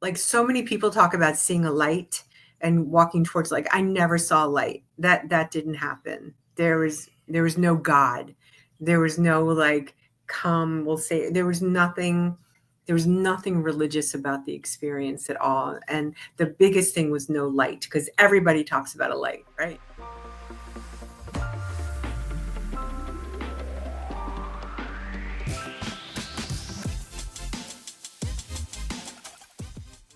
like so many people talk about seeing a light and walking towards, like, I never saw a light. That didn't happen. There was no God. There was no like, come, we'll say, there was nothing religious about the experience at all. And the biggest thing was no light, because everybody talks about a light, right?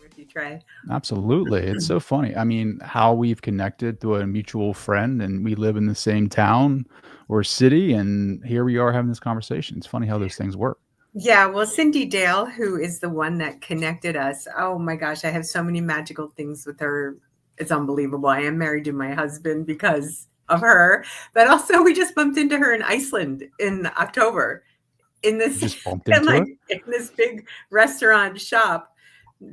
With you, Trey. Absolutely. It's so funny. I mean, how we've connected through a mutual friend and we live in the same town or city, and here we are having this conversation. It's funny how those things work. Yeah, well, Cindy Dale, who is the one that connected us, oh my gosh, I have so many magical things with her. It's unbelievable. I am married to my husband because of her, but also we just bumped into her in Iceland in October in You this just bumped in into like her? in this big restaurant shop.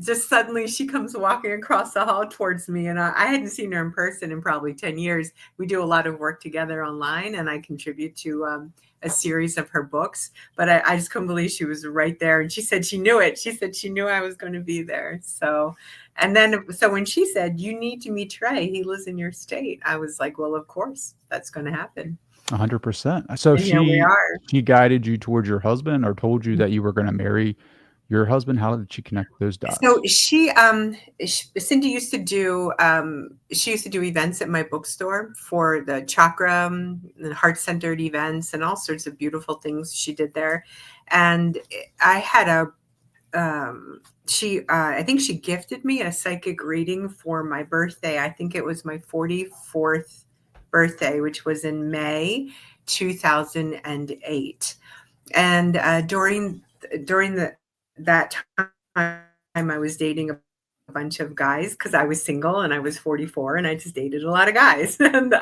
Just suddenly she comes walking across the hall towards me, and I hadn't seen her in person in probably 10 years. We do a lot of work together online, and I contribute to a series of her books, but I just couldn't believe she was right there. And she said she knew it. She said she knew I was going to be there. So when she said, you need to meet Trey, he lives in your state, I was like, well, of course that's going to happen. 100%. So And here we are. she guided you towards your husband or told you that you were going to marry your husband. How did she connect those So dots? Cindy used to do events at my bookstore for the chakra and heart-centered events and all sorts of beautiful things she did there. And I had I think she gifted me a psychic reading for my birthday. I think it was my 44th birthday, which was in May 2008. And during that time, I was dating a bunch of guys because I was single and I was 44 and I just dated a lot of guys. And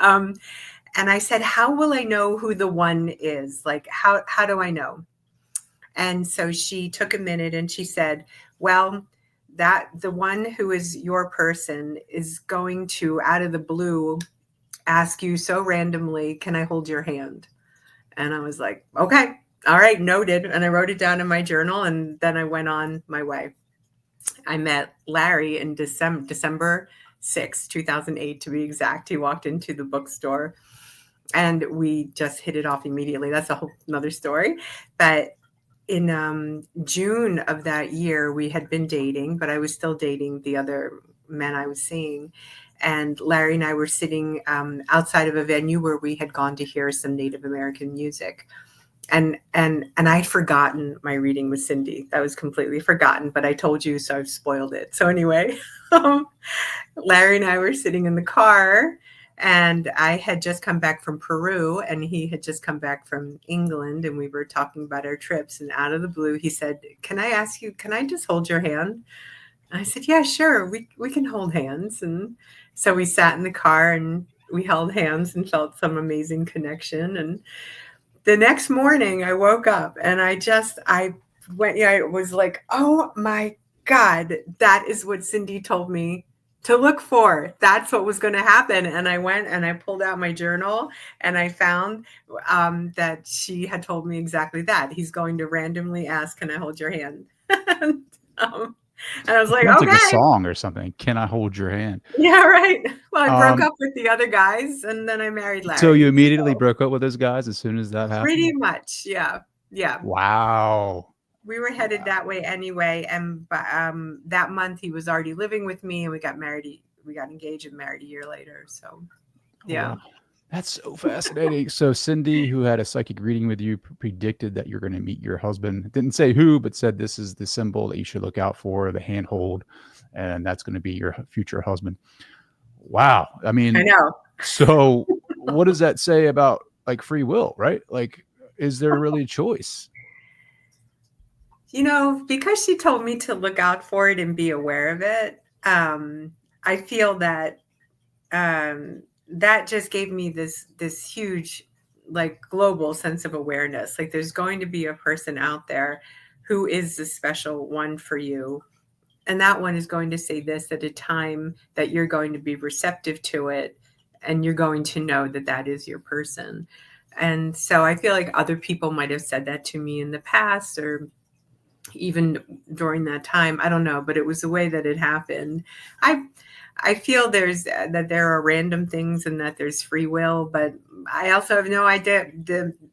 I said, how will I know who the one is? Like, how do I know? And so she took a minute and she said, well, that the one who is your person is going to, out of the blue, ask you so randomly, can I hold your hand? And I was like, okay, all right, noted. And I wrote it down in my journal, and then I went on my way. I met Larry in December 6th, 2008, to be exact. He walked into the bookstore and we just hit it off immediately. That's a whole another story. But in June of that year, we had been dating, but I was still dating the other men I was seeing. And Larry and I were sitting outside of a venue where we had gone to hear some Native American music. And I'd forgotten my reading with Cindy. That was completely forgotten, but I told you, so I've spoiled it. So anyway, Larry and I were sitting in the car, and I had just come back from Peru, and he had just come back from England, and we were talking about our trips. And out of the blue, he said, "Can I ask you? Can I just hold your hand?" And I said, "Yeah, sure. We can hold hands." And so we sat in the car and we held hands and felt some amazing connection. And the next morning I woke up and I went, yeah, it was like, oh my God, that is what Cindy told me to look for. That's what was going to happen. And I went and I pulled out my journal and I found that she had told me exactly that. He's going to randomly ask, can I hold your hand? and, um, and I was It like, sounds like a okay. song or something. Can I hold your hand? Yeah, right. Well, I broke Um, up with the other guys and then I married so you Larry. immediately So broke up with those guys as soon as that happened? pretty much. Yeah. Yeah. Wow. We were headed Wow. that way anyway, and that month he was already living with me, and we got married. We got engaged and married a year later. So yeah, Wow. That's so fascinating. So Cindy, who had a psychic reading with you, predicted that you're going to meet your husband. Didn't say who, but said this is the symbol that you should look out for, the handhold, and that's going to be your future husband. Wow. I I mean, know. so what does that say about like free will, right? Like, is there really a choice? Because she told me to look out for it and be aware of it. I feel that that just gave me this huge, like, global sense of awareness. Like, there's going to be a person out there who is the special one for you, and that one is going to say this at a time that you're going to be receptive to it, and you're going to know that that is your person. And so I feel like other people might have said that to me in the past, or even during that time. I don't know, but it was the way that it happened. I I feel there's that there are random things and that there's free will, but I also have no idea.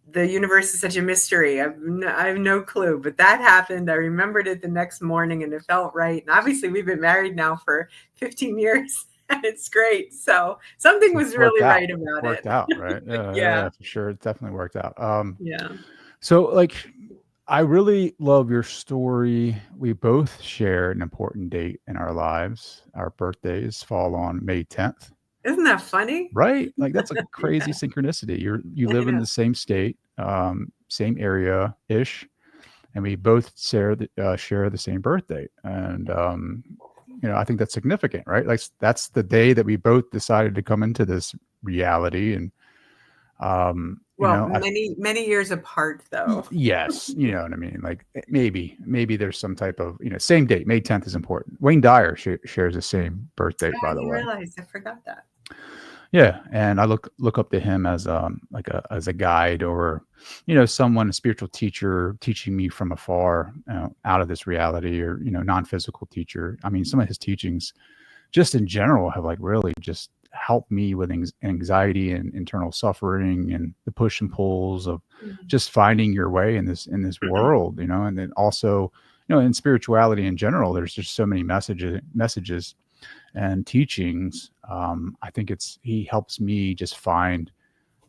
The universe is such a mystery. I have no clue. But that happened. I remembered it the next morning, and it felt right. And obviously, we've been married now for 15 years. And it's great. So something So was it's worked really out. right about it. Worked out, right? Yeah, Yeah. for sure. It definitely worked out. Yeah. So like I really love your story. We both share an important date in our lives. Our birthdays fall on May 10th, Isn't that funny? right? Like that's a crazy Yeah. synchronicity. You I live in know. the same state, same area ish, and we both share the same birthday. And I think that's significant, right? Like that's the day that we both decided to come into this reality. And Well, I many years apart, though. yes, you know what I mean. Like maybe there's some type of same date. May 10th is important. Wayne Dyer shares the same birth date, I by the didn't way. realize. I forgot that. Yeah, and I look up to him as like a guide, or someone, a spiritual teacher, teaching me from afar, out of this reality, or non-physical teacher. I mean, some of his teachings just in general have like really just helped me with anxiety and internal suffering and the push and pulls of Mhm. just finding your way in this world, and then also in spirituality in general, there's just so many messages and teachings. I think he helps me just find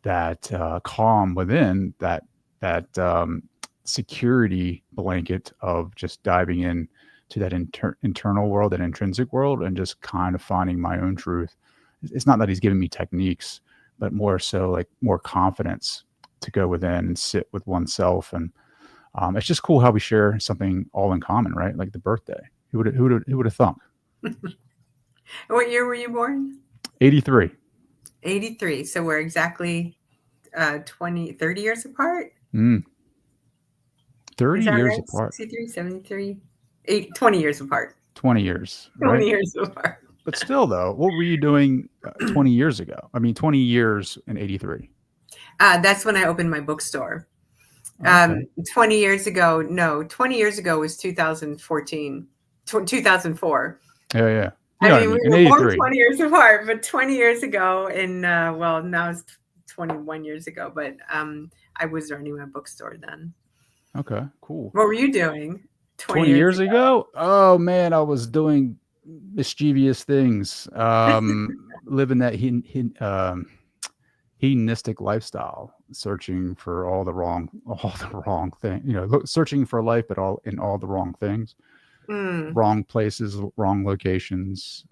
that calm within that security blanket of just diving in to that internal world, that intrinsic world, and just kind of finding my own truth. It's not that he's giving me techniques, but more so like more confidence to go within and sit with oneself. And it's just cool how we share something all in common, right? Like the birthday. Who would have thunk? What year were you born? 83. 83. So we're exactly 30 years apart. Mm, Is 30 that years right? apart. 63, 73, 20 years apart. 20 years, 20 right? years apart. But still, though, what were you doing 20 years ago? I mean, 20 years in 83. That's when I opened my bookstore. Okay. 20 years ago, no, 20 years ago was 2014, 2004. Yeah, yeah. You I know what I mean, mean? we In were born 83. 20 years apart, but 20 years ago, and well, now it's 21 years ago, but I was running my bookstore then. Okay, cool. What were you doing 20 20 years years ago? ago? Oh, man, I was doing mischievous things, living that hedonistic lifestyle, searching for all the wrong thing, searching for life, but all the wrong things, Mm, wrong places, wrong locations.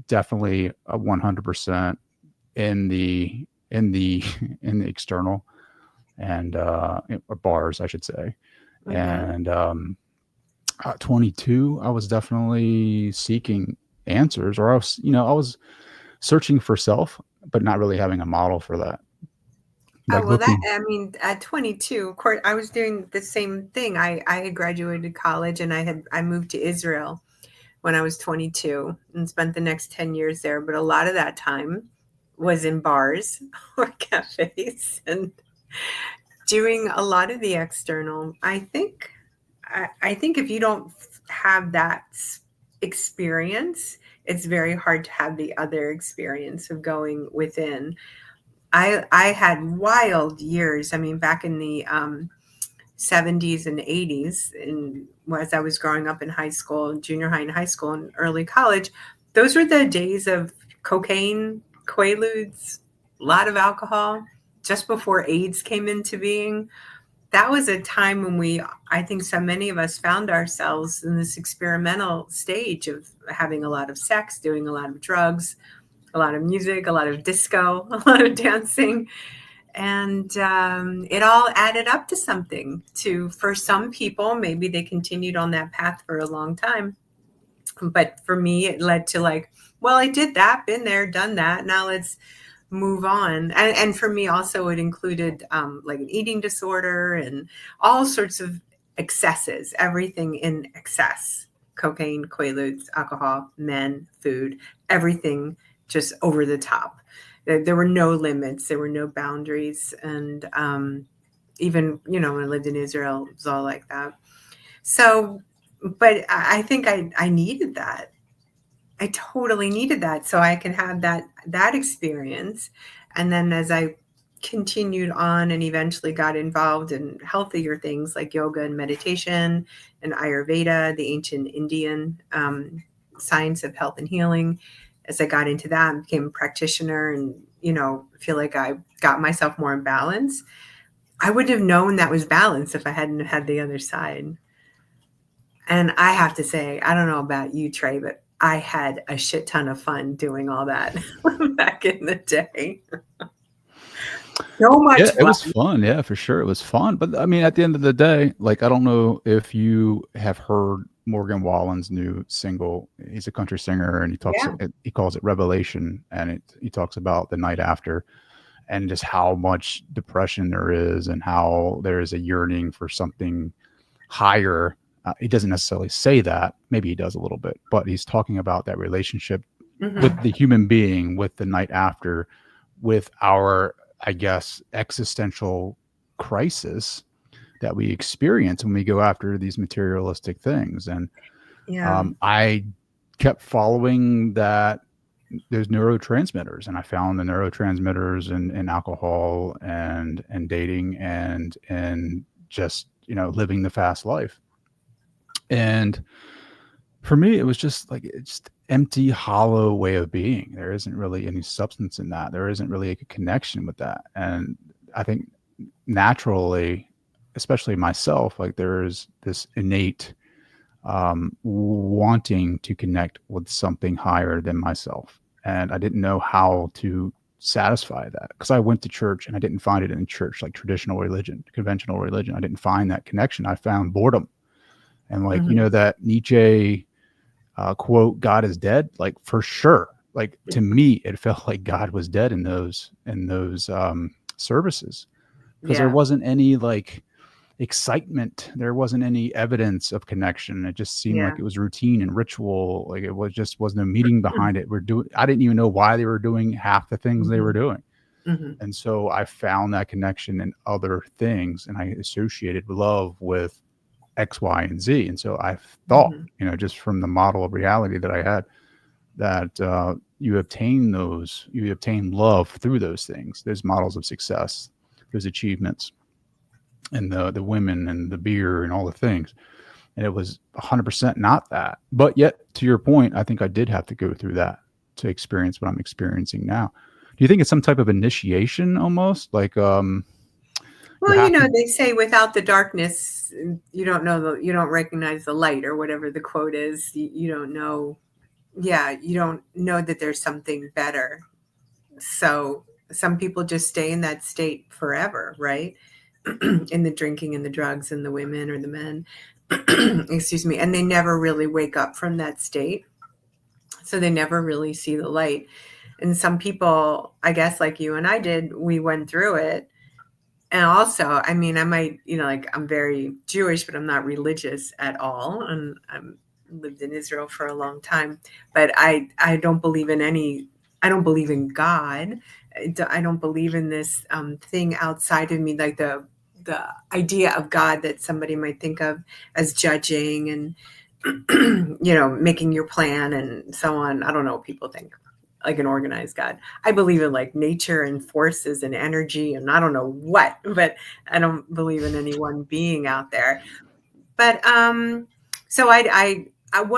Definitely a 100% in the in the external and bars, I should say. mhm. And 22, I was definitely seeking answers, or I was searching for self, but not really having a model for that. Oh, Like well, looking. I mean, at 22, of course, I was doing the same thing. I had graduated college and I moved to Israel when I was 22 and spent the next 10 years there. But a lot of that time was in bars or cafes and doing a lot of the external. I think if you don't have that experience, it's very hard to have the other experience of going within. I had wild years. I mean, back in the 70s and 80s, and as I was growing up in high school, junior high and high school, and early college, those were the days of cocaine, quaaludes, a lot of alcohol, just before AIDS came into being. That was a time when I think so many of us found ourselves in this experimental stage of having a lot of sex, doing a lot of drugs, a lot of music, a lot of disco, a lot of dancing, and it all added up to something. For some people, maybe they continued on that path for a long time, but for me, it led to like, well, I did that, been there, done that. Now let's move on. And for me, also, it included like an eating disorder and all sorts of excesses, everything in excess: cocaine, quaaludes, alcohol, men, food, everything just over the top. There were no limits, there were no boundaries. And even, when I lived in Israel, it was all like that. So, but I think I needed that. I totally needed that so I can have that experience. And then as I continued on and eventually got involved in healthier things like yoga and meditation and Ayurveda, the ancient Indian science of health and healing, as I got into that and became a practitioner and, feel like I got myself more in balance, I wouldn't have known that was balance if I hadn't had the other side. And I have to say, I don't know about you, Trey, but I had a shit ton of fun doing all that back in the day. So Yeah, much it was fun. fun. Yeah, for sure. It was fun. But I mean, at the end of the day, like, I don't know if you have heard Morgan Wallen's new single. He's a country singer and Yeah. he calls it Revelation. And he talks about the night after and just how much depression there is and how there is a yearning for something higher. He doesn't necessarily say that. Maybe he does a little bit, but he's talking about that relationship with Hmm. the human being, with the night after, with our, I guess, existential crisis that we experience when we go after these materialistic things. And Yeah. I kept following that those neurotransmitters, and I found the neurotransmitters in alcohol and dating and just living the fast life. And for me, it was just like it's just empty, hollow way of being. There isn't really any substance in that. There isn't really a connection with that. And I think naturally, especially myself, like there is this innate wanting to connect with something higher than myself. And I didn't know how to satisfy that because I went to church and I didn't find it in church, like traditional religion, conventional religion. I didn't find that connection. I found boredom. And like, Hmm. that Nietzsche quote, God is dead, like for sure. Like to me, it felt like God was dead in those services because there Yeah. wasn't any like excitement. There wasn't any evidence of connection. It just seemed Yeah. like it was routine and ritual. Like it was no meaning behind it. I didn't even know why they were doing half the things they were Hmm. doing. Hmm. And so I found that connection in other things and I associated love with X, Y, and Z. And so I thought, Hmm. just from the model of reality that I had, that you obtain love through those things, those models of success, those achievements, and the women and the beer and all the things. And it was 100% not that. But yet, to your point, I think I did have to go through that to experience what I'm experiencing now. Do you think it's some type of initiation almost? Like, you Well, have to. they say without the darkness, you don't recognize the light or whatever the quote is. You don't know. Yeah, you don't know that there's something better. So some people just stay in that state forever, right? In the drinking and the drugs and the women or the men, excuse me, and they never really wake up from that state. So they never really see the light. And some people, I guess, like you and I did, we went through it. And also, I mean, I might, like I'm very Jewish, but I'm not religious at all. And I'm lived in Israel for a long time, but I don't believe in I don't believe in God. I don't believe in this thing outside of me, like the idea of God that somebody might think of as judging and making your plan and so on. I don't know what people think, like an organized God. I believe in like nature and forces and energy and I don't know what, but I don't believe in any one being out there. But so what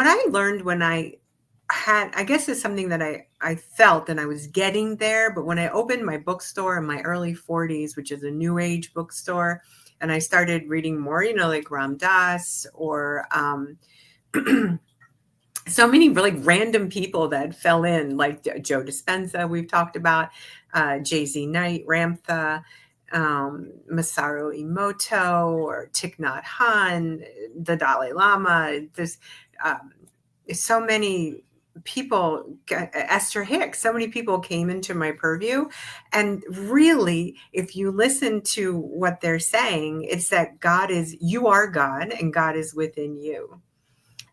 I learned when I guess it's something that I felt and I was getting there, but when I opened my bookstore in my early 40s, which is a new age bookstore, and I started reading more, like Ram Dass or so many really random people that fell in, like Joe Dispenza, we've talked about, Jay-Z Knight, Ramtha, Masaru Emoto, or Thich Nhat Hanh, the Dalai Lama. There's so many people, Esther Hicks, so many people came into my purview. And really, if you listen to what they're saying, it's that you are God and God is within you.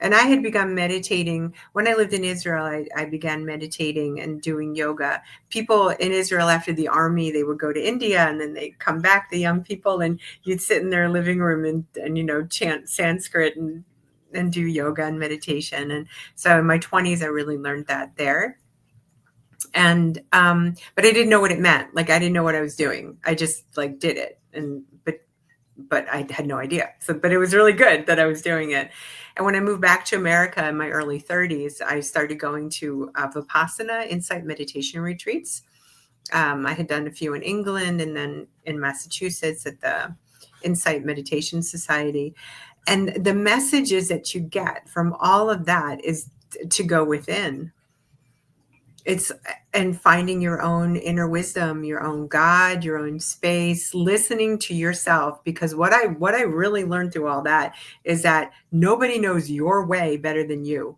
And I had begun meditating when I lived in Israel. I began meditating and doing yoga. People in Israel after the army, they would go to India and then they come back, the young people, and you'd sit in their living room and chant Sanskrit and do yoga and meditation. And so in my 20s, I really learned that there. And but I didn't know what it meant. Like I didn't know what I was doing. I just like did it. And but I had no idea. So, but it was really good that I was doing it. And when I moved back to America in my early 30s, I started going to Vipassana insight meditation retreats. I had done a few in England and then in Massachusetts at the Insight Meditation Society. And the messages that you get from all of that is to go within. It's and finding your own inner wisdom, your own God, your own space, listening to yourself. Because what I really learned through all that is that nobody knows your way better than you.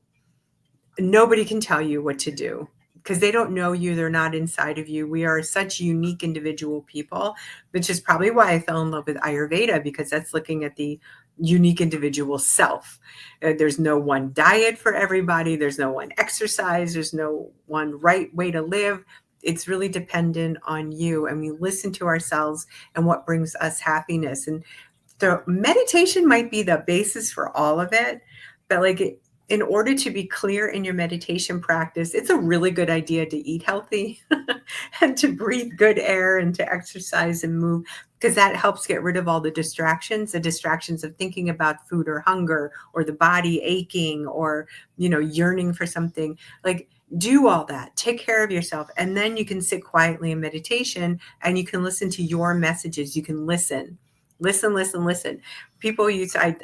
Nobody can tell you what to do because they don't know you. They're not inside of you. We are such unique individual people, which is probably why I fell in love with Ayurveda, because that's looking at the unique individual self. There's no one diet for everybody. There's no one exercise. There's no one right way to live. It's really dependent on you. And we listen to ourselves and what brings us happiness. And the meditation might be the basis for all of it, but in order to be clear in your meditation practice, it's a really good idea to eat healthy and to breathe good air and to exercise and move, because that helps get rid of all the distractions of thinking about food or hunger or the body aching or, yearning for something. Like, do all that, take care of yourself, and then you can sit quietly in meditation and you can listen to your messages. You can listen. People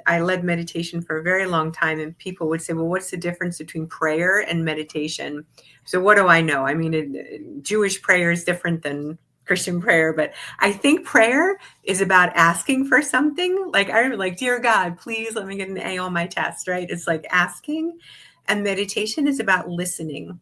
I led meditation for a very long time, and people would say, well, what's the difference between prayer and meditation? So what do I know? I mean, Jewish prayer is different than Christian prayer, but I think prayer is about asking for something. Like I remember, dear God, please let me get an A on my test, right? It's like asking. And meditation is about listening.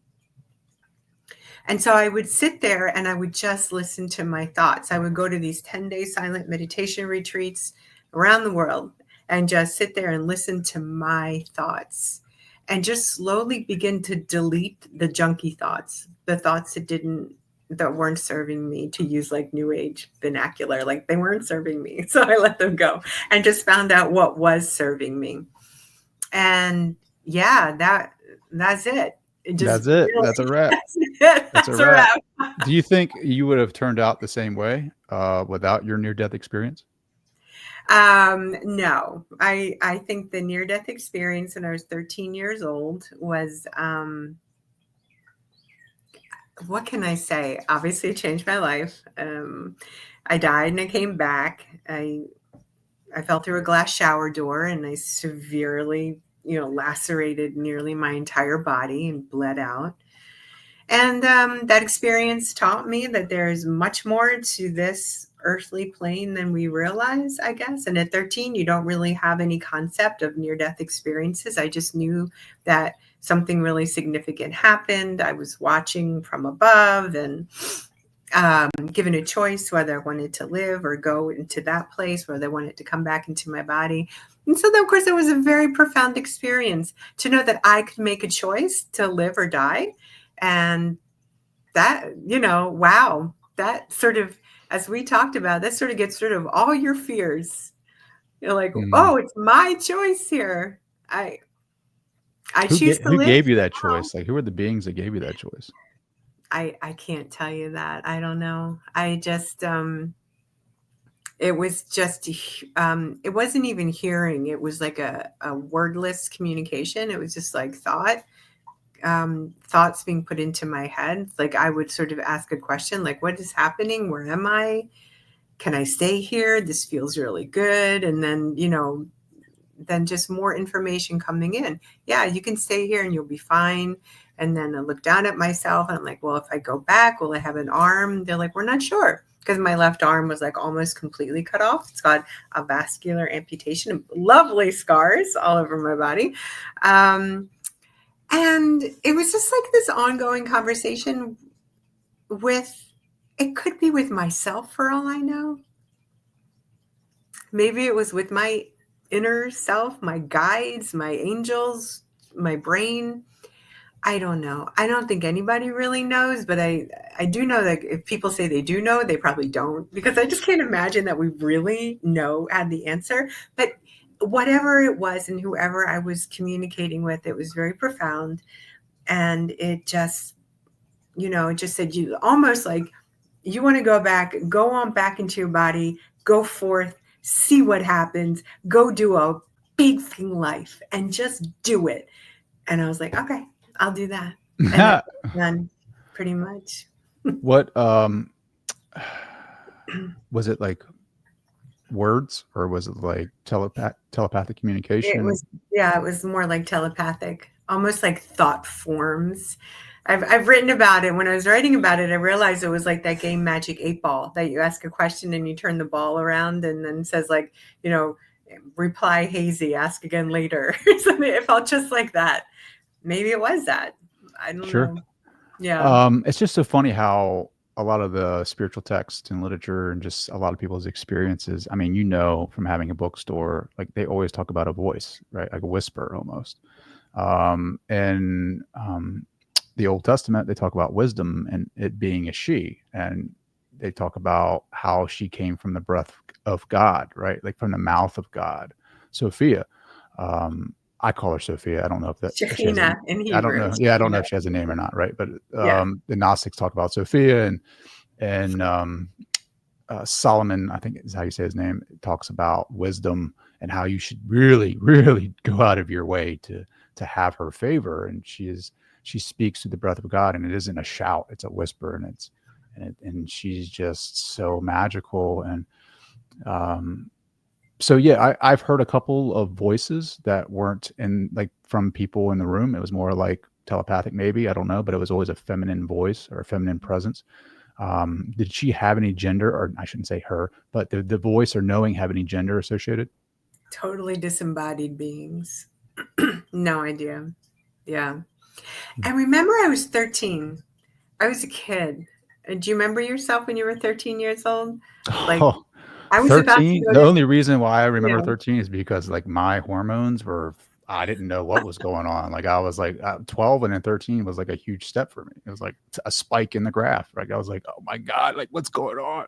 And so I would sit there and I would just listen to my thoughts. I would go to these 10-day silent meditation retreats around the world and just sit there and listen to my thoughts and just slowly begin to delete the junky thoughts, the thoughts that weren't serving me, to use new age vernacular. They weren't serving me. So I let them go and just found out what was serving me. And yeah, that's it. That's it. Really, That's a wrap. that's a wrap. Do you think you would have turned out the same way without your near-death experience? No, I think the near-death experience when I was 13 years old was, what can I say? Obviously it changed my life. I died and I came back. I fell through a glass shower door and I severely, lacerated nearly my entire body and bled out. And that experience taught me that there's much more to this earthly plane than we realize, I guess. And at 13, you don't really have any concept of near-death experiences. I just knew that something really significant happened. I was watching from above and given a choice whether I wanted to live or go into that place, whether I wanted to come back into my body. And so, of course, it was a very profound experience to know that I could make a choice to live or die. And that, wow, that sort of, as we talked about, that sort of gets rid of all your fears. You're like, oh, it's my choice here. I choose to Who live. gave you that choice? Who are the beings that gave you that choice? I can't tell you that. I don't know. I just, it was just, it wasn't even hearing. It was like a wordless communication. It was just thoughts being put into my head. I would sort of ask a question, what is happening? Where am I? Can I stay here? This feels really good. And then, then just more information coming in. Yeah, you can stay here and you'll be fine. And then I look down at myself and I'm like, well, if I go back, will I have an arm? They're like, we're not sure. Because my left arm was almost completely cut off. It's got a vascular amputation, lovely scars all over my body. And it was just this ongoing conversation it could be with myself for all I know. Maybe it was with my inner self, my guides, my angels, my brain. I don't know. I don't think anybody really knows, but I do know that if people say they do know, they probably don't, because I just can't imagine that we really know had the answer. But whatever it was and whoever I was communicating with, it was very profound, and it just, it just said, you almost like, you want to go back, go on back into your body, go forth, see what happens, go do a big thing life and just do it. And I was like, okay, I'll do that. And that's done pretty much. What was it like words or was it like telepathic It communication? was, yeah, it was more like telepathic, almost like thought forms. I've written about it. When I was writing about it, I realized it was like that game Magic 8 Ball, that you ask a question and you turn the ball around and then it says like, reply hazy, ask again later. Something. It felt just like that. Maybe it was that. I don't Sure. know. Yeah, It's just so funny how a lot of the spiritual texts and literature and just a lot of people's experiences. I mean, from having a bookstore, like they always talk about a voice, right? Like a whisper almost. In the Old Testament, they talk about wisdom and it being a she, and they talk about how she came from the breath of God, right? Like from the mouth of God. Sophia. I call her Sophia. I don't know if she has a. Shekhinah in I don't Hebrew. know. Yeah, I don't know Shekhinah. if she has a name or not, right? But Yeah, the Gnostics talk about Sophia and Solomon, I think is how you say his name, talks about wisdom and how you should really, really go out of your way to have her favor. And she speaks through the breath of God, and it isn't a shout; it's a whisper, and she's just so magical. And um, so yeah, I've heard a couple of voices that weren't in like from people in the room. It was more like telepathic, maybe, I don't know, but it was always a feminine voice or a feminine presence. Did she have any gender, or I shouldn't say her, but the voice or knowing have any gender associated? totally disembodied beings. No idea. Yeah. I remember I was 13. I was a kid. Do you remember yourself when you were 13 years old? Like, Oh, I was about to 13. go The to, only reason why I remember yeah. 13 is because like my hormones were, I didn't know what was going on. Like I was like 12 and then 13 was like a huge step for me. It was like a spike in the graph. Like I was like, oh my God, like what's going on?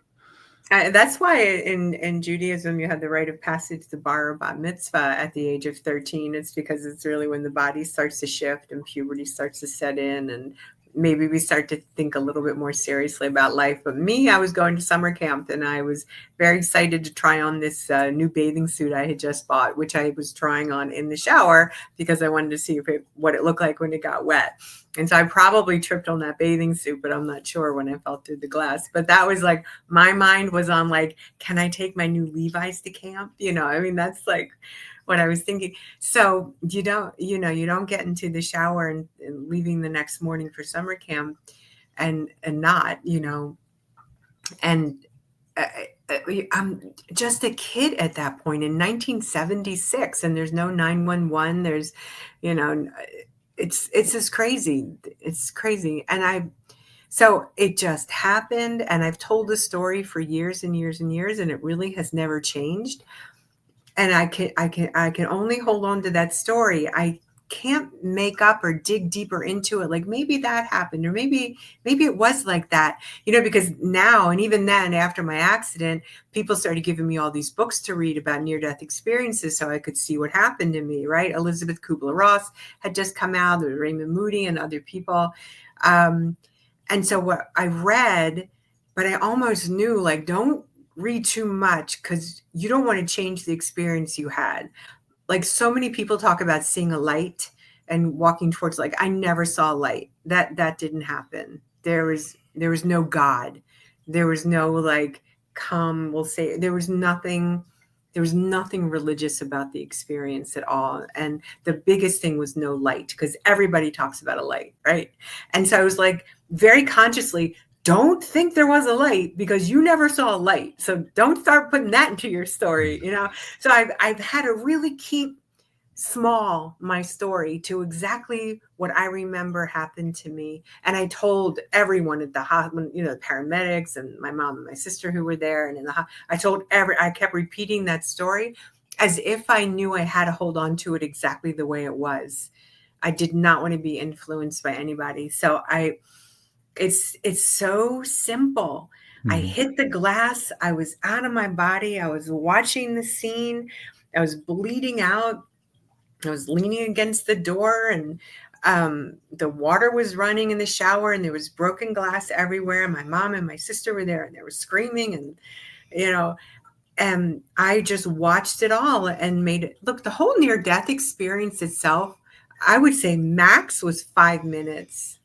That's why in Judaism you had the rite of passage, the bar or bat mitzvah, at the age of 13. It's because it's really when the body starts to shift and puberty starts to set in, and maybe we start to think a little bit more seriously about life. But me, I was going to summer camp and I was very excited to try on this new bathing suit I had just bought, which I was trying on in the shower because I wanted to see what it looked like when it got wet. And so I probably tripped on that bathing suit, but I'm not sure when I fell through the glass. But that was like, my mind was on like, can I take my new Levi's to camp? I mean, that's like what I was thinking. So you don't get into the shower and leaving the next morning for summer camp and not, and uh, I'm just a kid at that point in 1976, and there's no 911. There's, you know, it's just crazy. It's crazy, and so it just happened, and I've told the story for years and years and years, and it really has never changed. And I can only hold on to that story. I can't make up or dig deeper into it. Like maybe that happened, or maybe it was like that, because now, and even then after my accident, people started giving me all these books to read about near-death experiences so I could see what happened to me, right? Elizabeth Kubler-Ross had just come out, there was Raymond Moody and other people. Um, and so what I read, but I almost knew, like, don't read too much because you don't want to change the experience you had. Like, so many people talk about seeing a light and walking towards, like, I never saw light. That didn't happen. There was no God. There was no like, come, we'll say, there was nothing religious about the experience at all. And the biggest thing was no light, because everybody talks about a light, right? And so I was like, very consciously, don't think there was a light because you never saw a light. So don't start putting that into your story. So I've had to really keep small my story to exactly what I remember happened to me. And I told everyone at the hospital, the paramedics and my mom and my sister who were there, and I kept repeating that story. as if I knew I had to hold on to it exactly the way it was. I did not want to be influenced by anybody. So it's so simple. I Mhm. hit the glass. I was out of my body. I was watching the scene. I was bleeding out. I was leaning against the door, and the water was running in the shower, and there was broken glass everywhere. My mom and my sister were there, and they were screaming, and you know, and I just watched it all and made it look. The whole near death experience itself, I would say max was 5 minutes,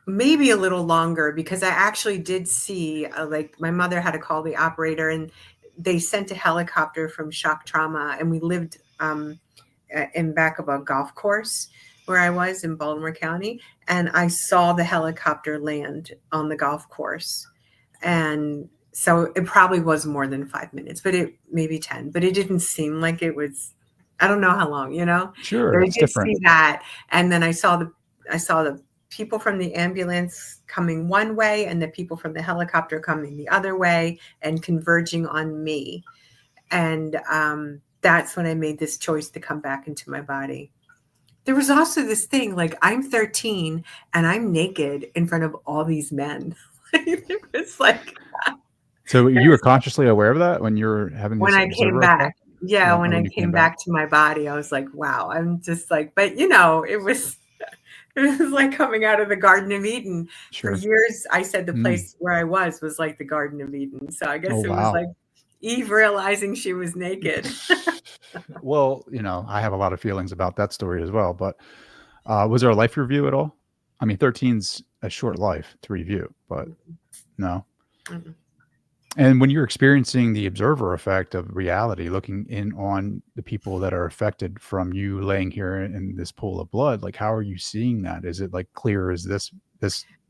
maybe a little longer, because I actually did see, like, my mother had to call the operator, and they sent a helicopter from shock trauma, and we lived in back of a golf course where I was in Baltimore County, and I saw the helicopter land on the golf course. And so it probably was more than 5 minutes, but it maybe 10, but it didn't seem like it was, I don't know how long, Sure, but I it's did different. see that. And then I saw the people from the ambulance coming one way and the people from the helicopter coming the other way and converging on me. And that's when I made this choice to come back into my body. There was also this thing, like, I'm 13 and I'm naked in front of all these men. It was like, So it you were was consciously aware of that when you were having when this I came observer back. effect? Yeah, When when I you came came back? back to my body, I was like, wow, I'm just like, but it was, it was like coming out of the Garden of Eden. For Sure. years, I said the Mm. place where I was like the Garden of Eden. So I Oh, guess it was wow. like Eve realizing she was naked. Well, I have a lot of feelings about that story as well, but, was there a life review at all? I mean, 13's a short life to review, but no? Mm-mm. And when you're experiencing the observer effect of reality, looking in on the people that are affected from you laying here in this pool of blood, like, how are you seeing that? Is it, like, clear as this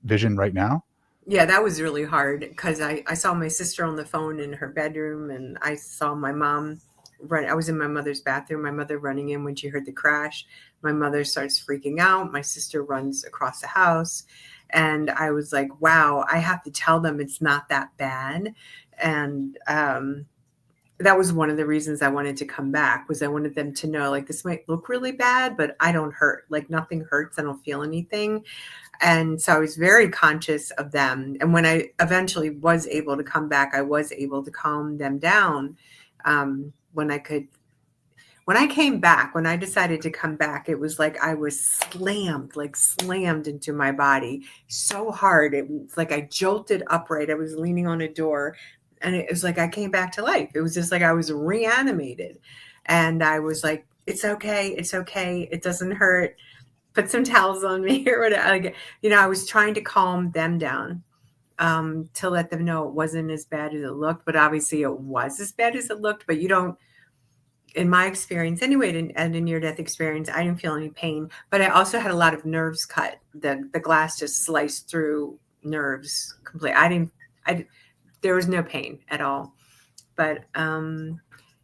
vision right now? Yeah, that was really hard because I saw my sister on the phone in her bedroom, and I saw my mom run. I was in my mother's bathroom, my mother running in when she heard the crash. My mother starts freaking out. My sister runs across the house. And I was like, wow, I have to tell them it's not that bad. And that was one of the reasons I wanted to come back, was I wanted them to know, like, this might look really bad, but I don't hurt. Like, nothing hurts. I don't feel anything. And so I was very conscious of them. And when I eventually was able to come back, I was able to calm them down. When I could, when I came back, when I decided to come back, it was like I was slammed, like slammed into my body so hard. It was like I jolted upright. I was leaning on a door, and it was like I came back to life. It was just like I was reanimated. And I was like, it's okay. It's okay. It doesn't hurt. Put some towels on me or whatever. Like, I was trying to calm them down, to let them know it wasn't as bad as it looked. But obviously, it was as bad as it looked. But you don't, in my experience anyway, and in near death experience, I didn't feel any pain. But I also had a lot of nerves cut. The glass just sliced through nerves completely. There was no pain at all. But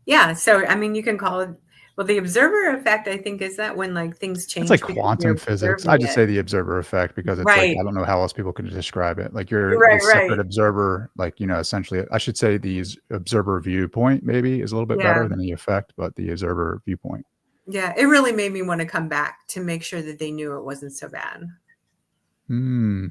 yeah, so I mean, you can call it, well, the observer effect, I think, is that when, like, things It's like change because quantum you're physics. I observing just it. say the observer effect because it's like, Right. I don't know how else people can describe it. Like, you're Right, this separate right. observer, like, essentially, I should say the observer viewpoint maybe is a little bit Yeah. better than the effect, but the observer viewpoint. Yeah. It really made me want to come back to make sure that they knew it wasn't so bad. Hmm.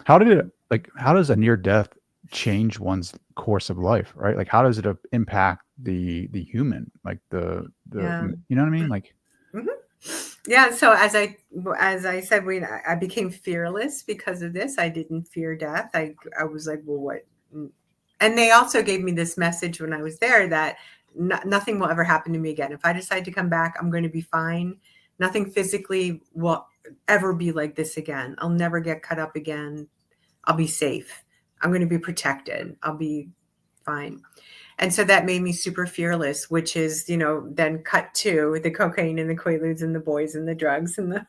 How does a near death change one's course of life, right? Like, how does it impact the human? Like Yeah. you know what I mean? Like, Mhm. Yeah. So as I said, when I became fearless because of this, I didn't fear death. I was like, well, what? And they also gave me this message when I was there that nothing will ever happen to me again. If I decide to come back, I'm going to be fine. Nothing physically will ever be like this again. I'll never get cut up again. I'll be safe. I'm going to be protected. I'll be fine. And so that made me super fearless, which is, then cut to the cocaine and the quaaludes and the boys and the drugs and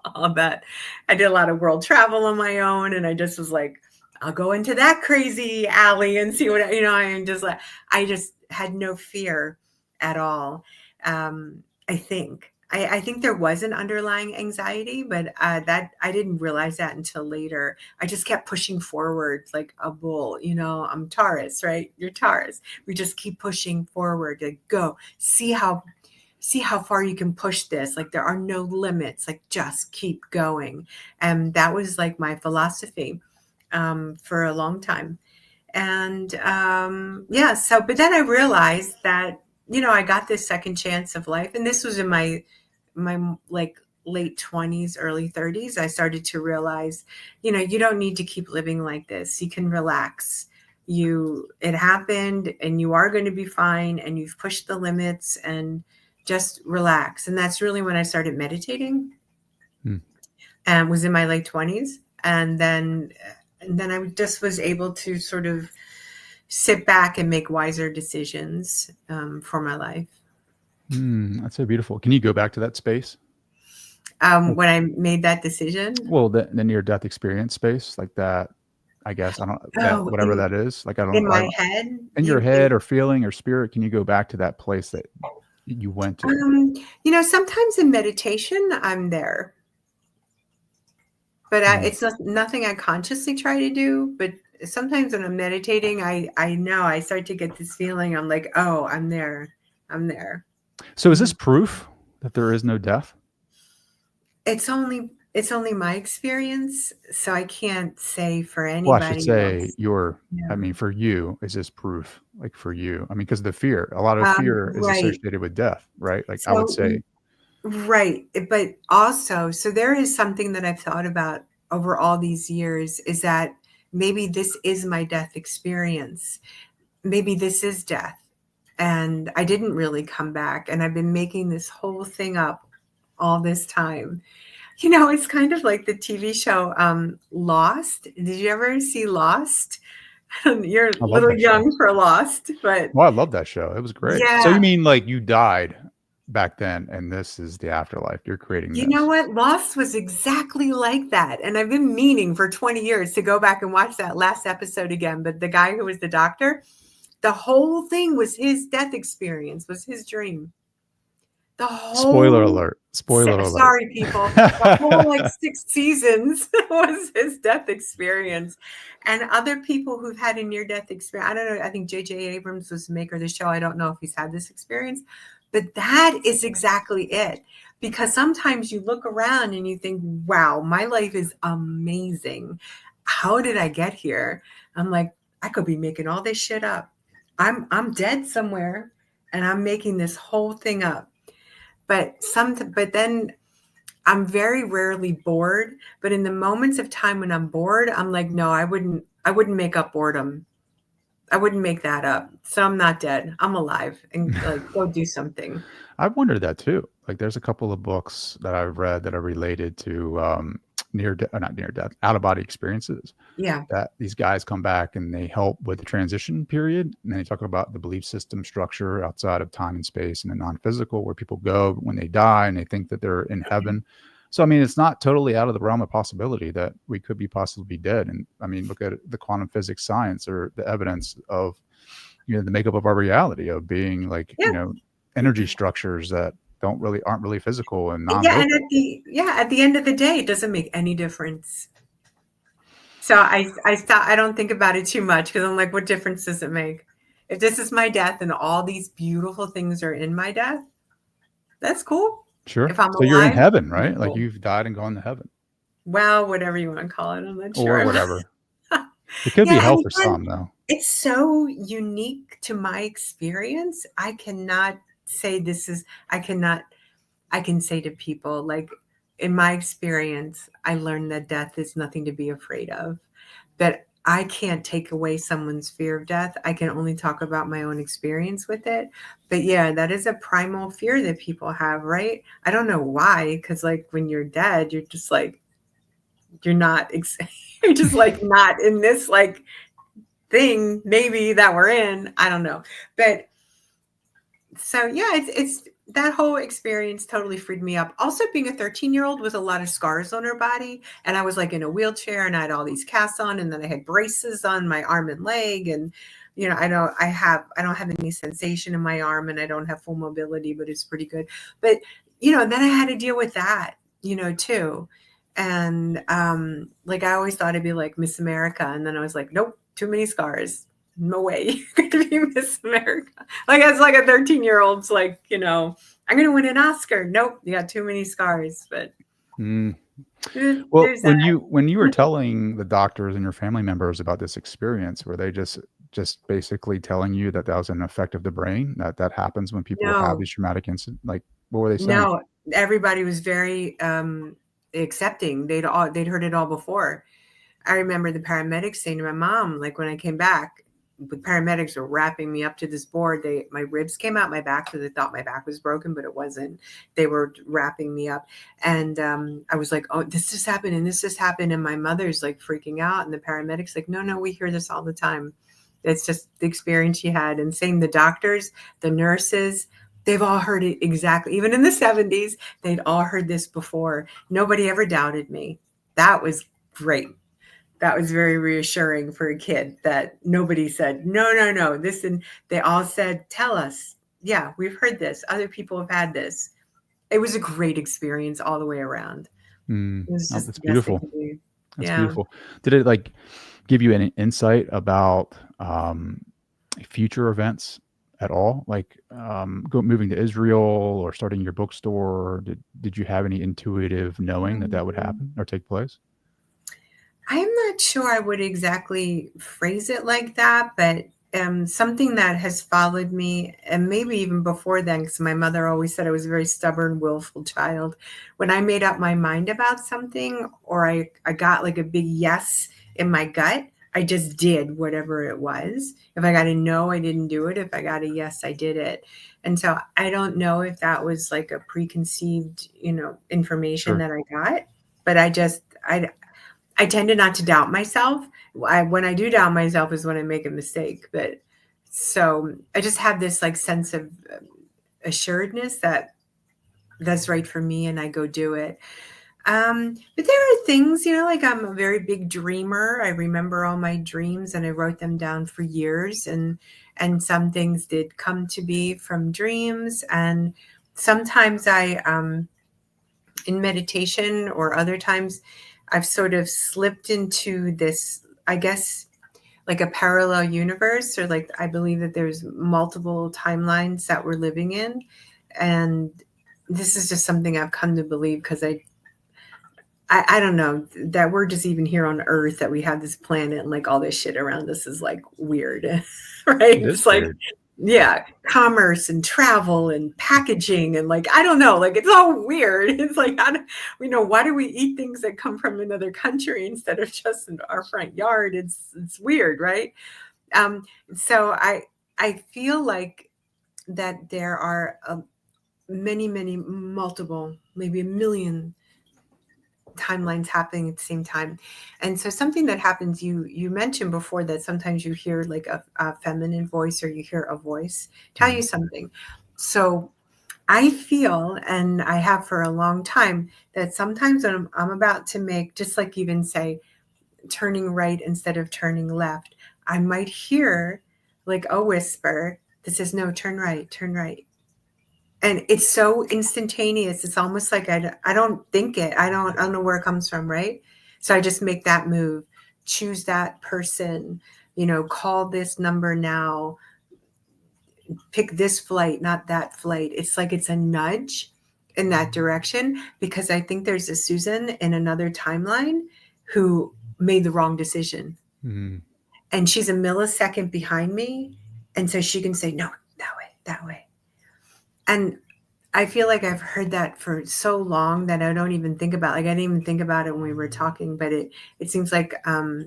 all that. I did a lot of world travel on my own, and I just was like, I'll go into that crazy alley and see what, I'm just like, I just had no fear at all. I think. I think there was an underlying anxiety, but that I didn't realize that until later. I just kept pushing forward like a bull. I'm Taurus, right? You're Taurus. We just keep pushing forward. Like, go see how far you can push this. Like, there are no limits. Like, just keep going. And that was like my philosophy for a long time. And yeah, so but then I realized that I got this second chance of life, and this was in my like late 20s, early 30s. I started to realize, you don't need to keep living like this. You can relax. It happened, and you are going to be fine, and you've pushed the limits, and just relax. And that's really when I started meditating, and was in my late 20s. And then I just was able to sort of sit back and make wiser decisions for my life. That's so beautiful. Can you go back to that space? When I made that decision. Well, the near death experience space, like that, I guess, I don't, that, whatever that is, like, I In don't, my head? in your head or feeling or spirit, can you go back to that place that you went to? Sometimes in meditation, I'm there. But it's nothing I consciously try to do. But sometimes when I'm meditating, I know I start to get this feeling. I'm like, oh, I'm there. I'm there. So is this proof that there is no death? It's only my experience, so I can't say for anybody Well, I should say else. I mean, for you, is this proof, like, for you? I mean, because the fear, a lot of fear is Right. associated with death, right? Like, I would So say, right, but also, so there is something that I've thought about over all these years, is that maybe this is my death experience. Maybe this is death, and I didn't really come back, and I've been making this whole thing up all this time. It's kind of like the TV show Lost. Did you ever see Lost? You're a I love little that show. young for Lost, but Well, I love that show. It was great. So yeah. you mean, like, you died back then, and this is the afterlife. You're creating You know this. what? Lost was exactly like that. And I've been meaning for 20 years to go back and watch that last episode again. But the guy who was the doctor, the whole thing was his death experience, was his dream. The Spoiler whole, alert. Spoiler alert. sorry, people, the whole like 6 seasons was his death experience. And other people who've had a near death experience, I don't know, I think J.J. Abrams was the maker of the show. I don't know if he's had this experience, but that is exactly it. Because sometimes you look around and you think, wow, my life is amazing. How did I get here? I'm like, I could be making all this shit up. I'm dead somewhere, and I'm making this whole thing up. But then I'm very rarely bored. But in the moments of time when I'm bored, I'm like, no, I wouldn't make up boredom. I wouldn't make that up. So I'm not dead. I'm alive, and like, go do something. I've wondered that too. Like, there's a couple of books that I've read that are related to not near death, out of body experiences. Yeah. That these guys come back and they help with the transition period. And then they talk about the belief system structure outside of time and space and the non-physical, where people go when they die and they think that they're in heaven. So, I mean, it's not totally out of the realm of possibility that we could be possibly dead. And I mean, look at the quantum physics science, or the evidence of, the makeup of our reality, of being like, Yeah. energy structures that aren't really physical and Yeah. And non-local. at the end of the day, it doesn't make any difference. So I don't think about it too much, because I'm like, what difference does it make? If this is my death and all these beautiful things are in my death, that's cool. Sure. If I'm So you're in alive, heaven, right? Like, cool. you've died and gone to heaven, Well, whatever you want to call it, I'm not or sure. whatever. It could be Yeah, hell and for again, some, though. it's so unique to my experience. I cannot say this is. I can say to people, like, in my experience, I learned that death is nothing to be afraid of. But I can't take away someone's fear of death. I can only talk about my own experience with it. But yeah, that is a primal fear that people have, right? I don't know why, because like when you're dead, you're just like, you're not, you're just like not in this like thing maybe that we're in. I don't know. But so yeah, it's that whole experience totally freed me up. Also, being a 13-year-old with a lot of scars on her body, and I was like in a wheelchair, and I had all these casts on, and then I had braces on my arm and leg, and I don't have any sensation in my arm, and I don't have full mobility, but it's pretty good. But then I had to deal with that, too. And like I always thought I'd be like Miss America, and then I was like, nope, too many scars. No way you're gonna be Miss America. Like it's like a 13-year-old's like, I'm gonna win an Oscar. Nope, you got too many scars. But Mm. Well, there's that. when you were telling the doctors and your family members about this experience, were they just basically telling you that that was an effect of the brain, that happens when people have No, these traumatic incident? Like, what were they saying? no, everybody was very accepting. They'd heard it all before. I remember the paramedics saying to my mom, like when I came back, the paramedics were wrapping me up to this board. My ribs came out my back, so they thought my back was broken, but it wasn't. They were wrapping me up, and I was like, "Oh, this just happened, and this just happened," and my mother's like freaking out, and the paramedics like, "No, no, we hear this all the time. It's just the experience you had." And same the doctors, the nurses. They've all heard it exactly. Even in the 70s, they'd all heard this before. Nobody ever doubted me. That was great. That was very reassuring for a kid that nobody said, no, no, no, this, and they all said, tell us. Yeah, we've heard this. Other people have had this. It was a great experience all the way around. Mm. It was Oh, just that's the best they beautiful. could do. That's Yeah. beautiful. Did it like give you any insight about future events at all? Like moving to Israel or starting your bookstore? Did you have any intuitive knowing that that would Mhm. happen or take place? I'm not sure I would exactly phrase it like that, but something that has followed me, and maybe even before then, because my mother always said I was a very stubborn, willful child. When I made up my mind about something, or I got like a big yes in my gut, I just did whatever it was. If I got a no, I didn't do it. If I got a yes, I did it. And so I don't know if that was like a preconceived, information Sure. that I got, but I tended not to doubt myself. When I do doubt myself is when I make a mistake. But so I just have this like sense of assuredness that that's right for me, and I go do it. But there are things, like I'm a very big dreamer. I remember all my dreams and I wrote them down for years, and some things did come to be from dreams. And sometimes in meditation or other times, I've sort of slipped into this, I guess, like a parallel universe, or like I believe that there's multiple timelines that we're living in. And this is just something I've come to believe because I don't know that we're just even here on Earth, that we have this planet and like all this shit around us is like weird, right? It is It's like, weird. yeah, commerce and travel and packaging and like I don't know, like it's all weird. It's like how do why do we eat things that come from another country instead of just in our front yard? It's weird, right? Um, so I feel like that there are many multiple, maybe a million timelines happening at the same time. And so something that happens, you mentioned before that sometimes you hear like a feminine voice, or you hear a voice tell Mhm. you something. So I feel, and I have for a long time, that sometimes when I'm about to make, just like even say turning right instead of turning left, I might hear like a whisper that says, no, turn right, turn right. And it's so instantaneous. It's almost like I don't think it. I don't know where it comes from, right? So I just make that move, choose that person, call this number now, pick this flight, not that flight. It's like it's a nudge in that direction, because I think there's a Susan in another timeline who made the wrong decision. Mhm. And she's a millisecond behind me. And so she can say, no, that way, that way. And I feel like I've heard that for so long that I don't even think about, like, I didn't even think about it when we were talking, but it seems like a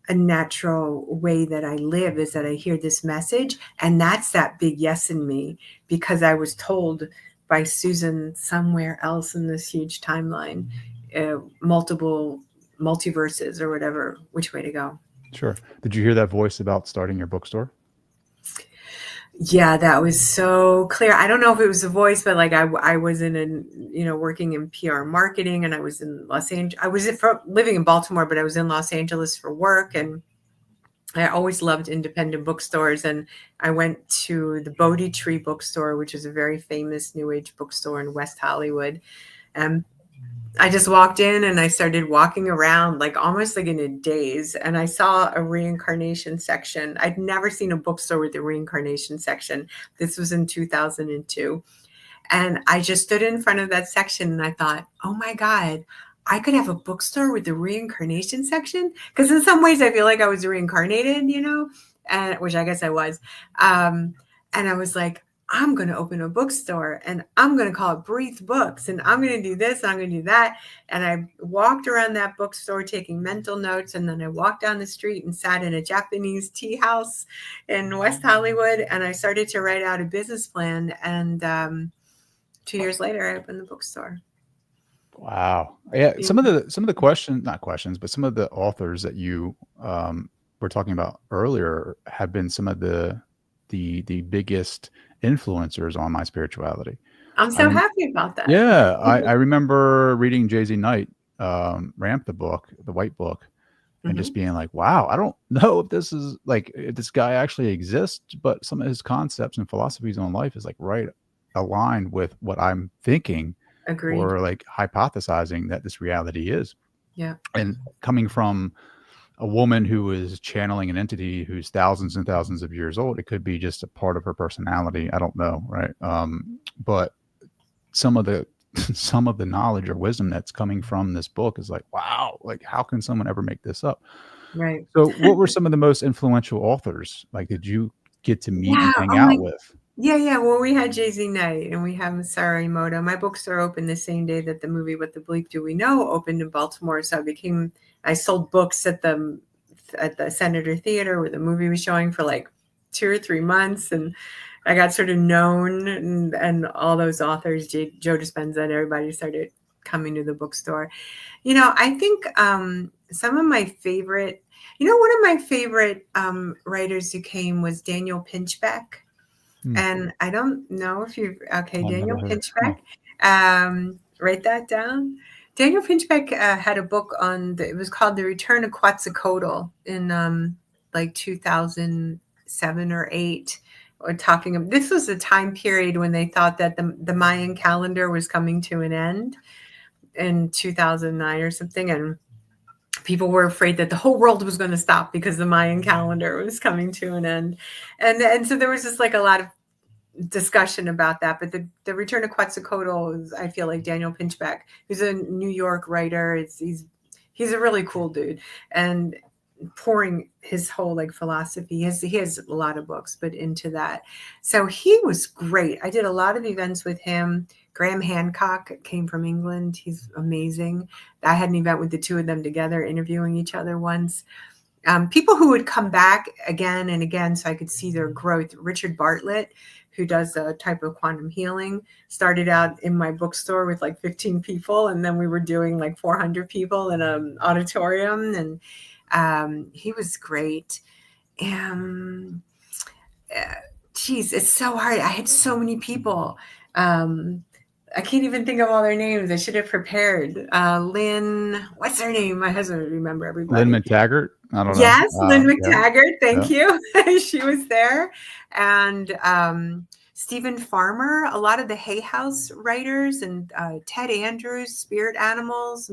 natural way that I live is that I hear this message, and that's that big yes in me, because I was told by Susan somewhere else in this huge timeline, multiple multiverses or whatever, which way to go. Sure. Did you hear that voice about starting your bookstore? Yeah, that was so clear. I don't know if it was a voice, but like I was in working in PR marketing, and I was in Los Angeles. I was living in Baltimore, but I was in Los Angeles for work. And I always loved independent bookstores, and I went to the Bodhi Tree bookstore, which is a very famous New Age bookstore in West Hollywood. And I just walked in and I started walking around like almost like in a daze. And I saw a reincarnation section. I'd never seen a bookstore with a reincarnation section. This was in 2002. And I just stood in front of that section and I thought, oh my God, I could have a bookstore with the reincarnation section. Because in some ways I feel like I was reincarnated, and which I guess I was. Um, and I was like, I'm going to open a bookstore and I'm going to call it Breathe Books and I'm going to do this and I'm going to do that. And I walked around that bookstore taking mental notes. And then I walked down the street and sat in a Japanese tea house in West Hollywood. And I started to write out a business plan. And 2 years later, I opened the bookstore. Wow. Yeah, some of the questions, not questions, but some of the authors that you were talking about earlier have been some of the biggest influencers on my spirituality. I'm I so rem happy about that. Yeah, I remember reading Jay-Z Knight, Ramp the book, the White Book, and just Mhm. being like, "Wow, I don't know if this is like if this guy actually exists, but some of his concepts and philosophies on life is like right aligned with what I'm thinking Agreed. or like hypothesizing that this reality is." Yeah. And coming from a woman who is channeling an entity who's thousands and thousands of years old, it could be just a part of her personality. I don't know, right? But some of the some of the knowledge or wisdom that's coming from this book is like, wow, like how can someone ever make this up? Right. So, what were some of the most influential authors? Like, did you get to meet and Yeah. hang Oh out my. with? Yeah, yeah. Well, we had Jay-Z Night and we have Masara Emoto. My bookstore opened the same day that the movie What the Bleep Do We Know opened in Baltimore. So I sold books at the Senator Theater where the movie was showing for like 2 or 3 months. And I got sort of known and all those authors, Joe Dispenza and everybody started coming to the bookstore. I think some of my favorite, one of my favorite writers who came was Daniel Pinchbeck. Hmm, And I don't know if you've, okay, I've never Daniel heard. Huh. Pinchbeck, write that down. Daniel Pinchbeck had a book it was called The Return of Quetzalcoatl in like 2007 or 8. Or this was a time period when they thought that the Mayan calendar was coming to an end in 2009 or something. And people were afraid that the whole world was going to stop because the Mayan calendar was coming to an end. And so there was just like a lot of discussion about that. But the Return of Quetzalcoatl is, I feel like Daniel Pinchbeck, who's a New York writer. He's a really cool dude, and pouring his whole like philosophy. He has a lot of books, but into that. So he was great. I did a lot of events with him. Graham Hancock came from England. He's amazing. I had an event with the two of them together, interviewing each other once. People who would come back again and again so I could see their growth. Richard Bartlett, who does a type of quantum healing, started out in my bookstore with like 15 people, and then we were doing like 400 people in an auditorium, and he was great. Um, uh, Geez, it's so hard. I had so many people. Um, I can't even think of all their names. I should have prepared. Lynn, what's her name? My husband would remember Lynn everybody. McTaggart. I don't know. Yes, Lynn Yeah, McTaggart, yeah. thank you. She was there. And Stephen Farmer, a lot of the Hay House writers, and Ted Andrews, Spirit Animals,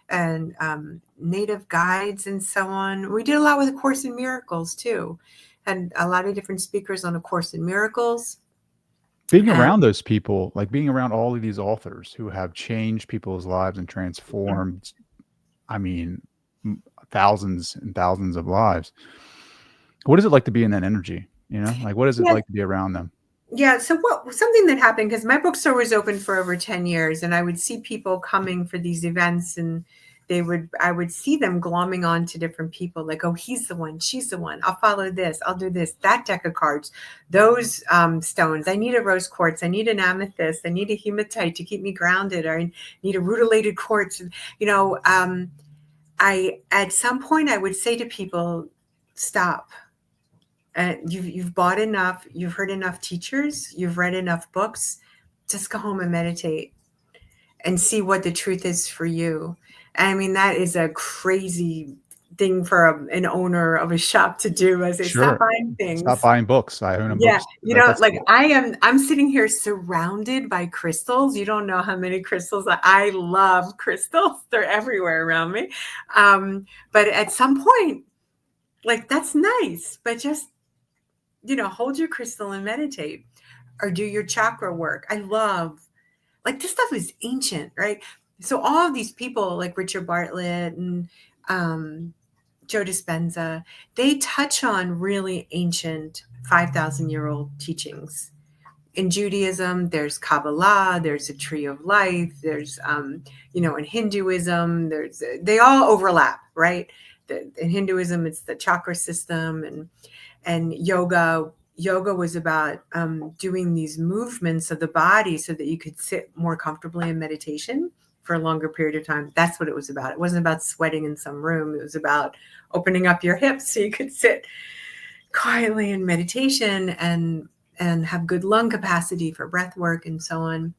and Native Guides, and so on. We did a lot with A Course in Miracles, too. Had a lot of different speakers on A Course in Miracles. Being And around those people, like being around all of these authors who have changed people's lives and transformed, I mean, thousands and thousands of lives. What is it like to be in that energy? Like what is it yeah, like to be around them? yeah. So something that happened, because my bookstore was open for over 10 years, and I would see people coming for these events, and I would see them glomming on to different people, like, oh, he's the one, she's the one. I'll follow this. I'll do this, that deck of cards, those stones. I need a rose quartz. I need an amethyst. I need a hematite to keep me grounded. Or I need a rutilated quartz. At some point I would say to people, stop. You've bought enough, you've heard enough teachers, you've read enough books. Just go home and meditate and see what the truth is for you. I mean, that is a crazy thing for an owner of a shop to do. I say, stop Sure. buying Stop things. buying books. I own a Yeah, books. That's like cool. I'm sitting here surrounded by crystals. You don't know how many crystals. I love crystals. They're everywhere around me. But at some point, like that's nice, but just, hold your crystal and meditate or do your chakra work. I love, like, this stuff is ancient, right? So all of these people like Richard Bartlett and um, Joe Dispenza, they touch on really ancient 5,000-year-old teachings. In Judaism, there's Kabbalah, there's a tree of life, there's, in Hinduism, they all overlap, right? In Hinduism, it's the chakra system, and yoga was about doing these movements of the body so that you could sit more comfortably in meditation for a longer period of time. That's what it was about. It wasn't about sweating in some room. It was about opening up your hips so you could sit quietly in meditation and have good lung capacity for breath work and so on.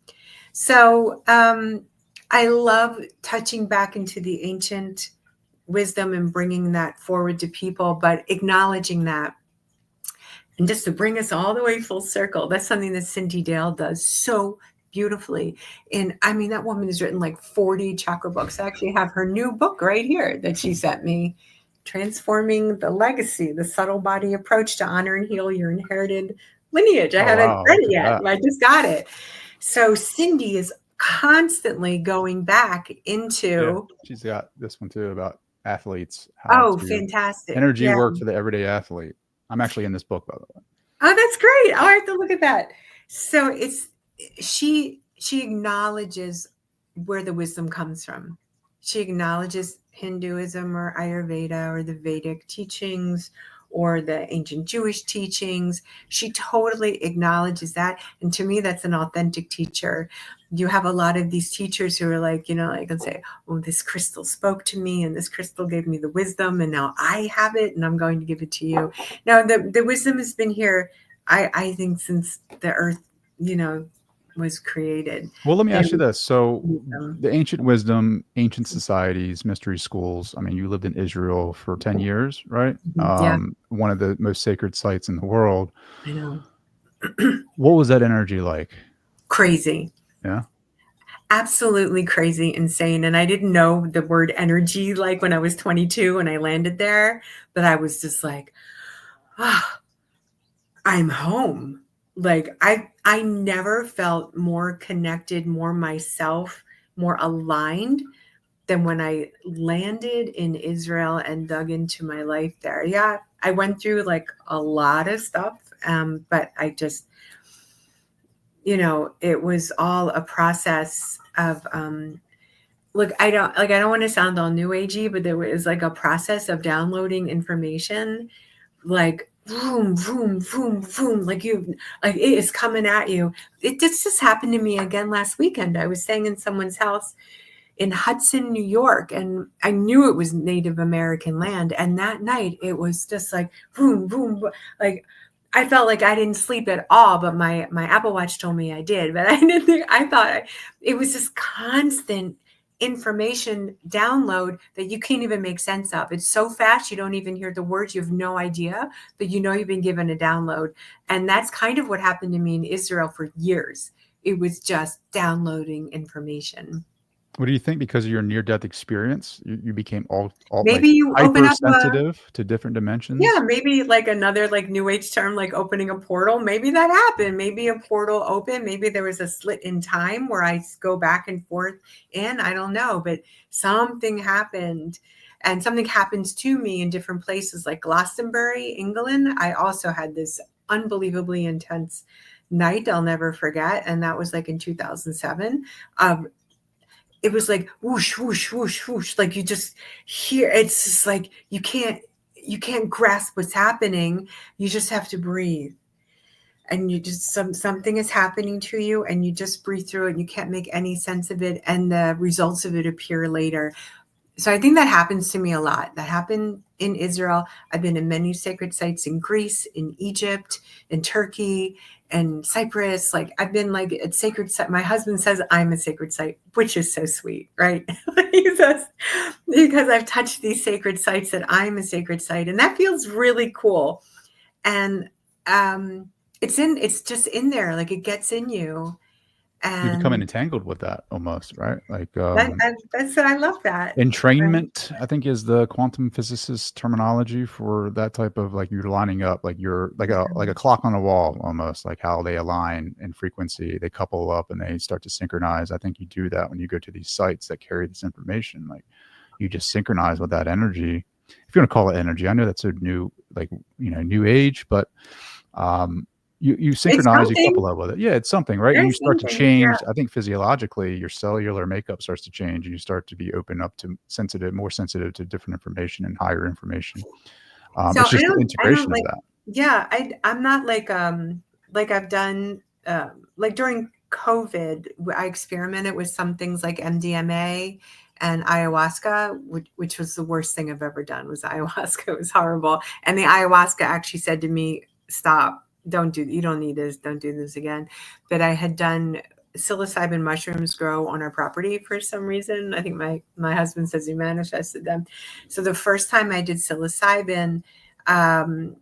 So I love touching back into the ancient wisdom and bringing that forward to people, but acknowledging that. And just to bring us all the way full circle, that's something that Cindy Dale does so beautifully. And I mean, that woman has written like 40 chakra books. I actually have her new book right here that she sent me, Transforming the Legacy, the Subtle Body Approach to Honor and Heal Your Inherited Lineage. I Oh, haven't wow. read Look it at yet, that. but I just got it. So Cindy is constantly going back Yeah. into, She's got this one too about athletes, how to fantastic. energy Yeah. work for the everyday athlete. I'm actually in this book, by the way. Oh, that's great. I'll have to look at that. So she acknowledges where the wisdom comes from. She acknowledges Hinduism or Ayurveda or the Vedic teachings or the ancient Jewish teachings. She totally acknowledges that. And to me, that's an authentic teacher. You have a lot of these teachers who are like, I can say, oh, this crystal spoke to me and this crystal gave me the wisdom and now I have it and I'm going to give it to you. Now, the wisdom has been here, I think, since the earth, was created. Well, let me There ask you was this. So, wisdom. the ancient wisdom, ancient societies, mystery schools. I mean, you lived in Israel for 10 years, right? Yeah, One of the most sacred sites in the world. I know. What was that energy like? Crazy. Yeah. Absolutely crazy, insane. And I didn't know the word energy like when I was 22 and I landed there, but I was just like, ah, I'm home. Like I never felt more connected, more myself, more aligned than when I landed in Israel and dug into my life there. Yeah, I went through like a lot of stuff, but I just, it was all a process of look, I don't want to sound all new agey, but there was like a process of downloading information, like boom, boom, boom, boom, like it is coming at you. This just happened to me again last weekend. I was staying in someone's house in Hudson, New York, and I knew it was Native American land. And that night, it was just like boom, boom, like I felt like I didn't sleep at all, but my Apple Watch told me I did. But I didn't think, I thought it was this constant information download that you can't even make sense of. It's so fast, you don't even hear the words. You have no idea, but you've been given a download. And that's kind of what happened to me in Israel for years. It was just downloading information. What do you think? Because of your near-death experience, you became all like Maybe you open up hypersensitive to different dimensions. maybe like another like new age term, like opening a portal. Maybe that happened. Maybe a portal opened. Maybe there was a slit in time where I go back and forth in. I don't know, but something happened. And something happens to me in different places, like Glastonbury, England. I also had this unbelievably intense night I'll never forget. And that was like in 2007. It was like whoosh, whoosh, whoosh, whoosh. Like you just hear, it's just like you can't grasp what's happening. You just have to breathe. And you just something is happening to you and you just breathe through it and you can't make any sense of it. And the results of it appear later. So I think that happens to me a lot. That happened in Israel. I've been in many sacred sites in Greece, in Egypt, in Turkey, and Cyprus. Like I've been like at sacred site. My husband says I'm a sacred site, which is so sweet, right? He says, because I've touched these sacred sites that I'm a sacred site. And that feels really cool. And it's just in there, like it gets in you. You become And entangled with that almost, right? Like I love that. Right. entrainment, I think, is the quantum physicist terminology for that type of, like, you're lining up, like you're like a clock on a wall almost, like how they align in frequency, they couple up and they start to synchronize. I think you do that when you go to these sites that carry this information. Like you just synchronize with that energy. If you want to call it energy, I know that's a new, like, new age, but um you It's synchronize, you something. couple up with it. Yeah, it's something, right? And you There's start to something. Yeah. change. I think physiologically, your cellular makeup starts to change, and you start to be open up to more sensitive to different information and higher information. So It's just the I don't integration of like, that. yeah, I'm not like I've done, like during COVID, I experimented with some things like MDMA and ayahuasca, which was the worst thing I've ever done was ayahuasca. It was horrible. And the ayahuasca actually said to me, stop, you don't need this, don't do this again. But I had done psilocybin mushrooms grow on our property for some reason. I think my husband says he manifested them. So the first time I did psilocybin, um,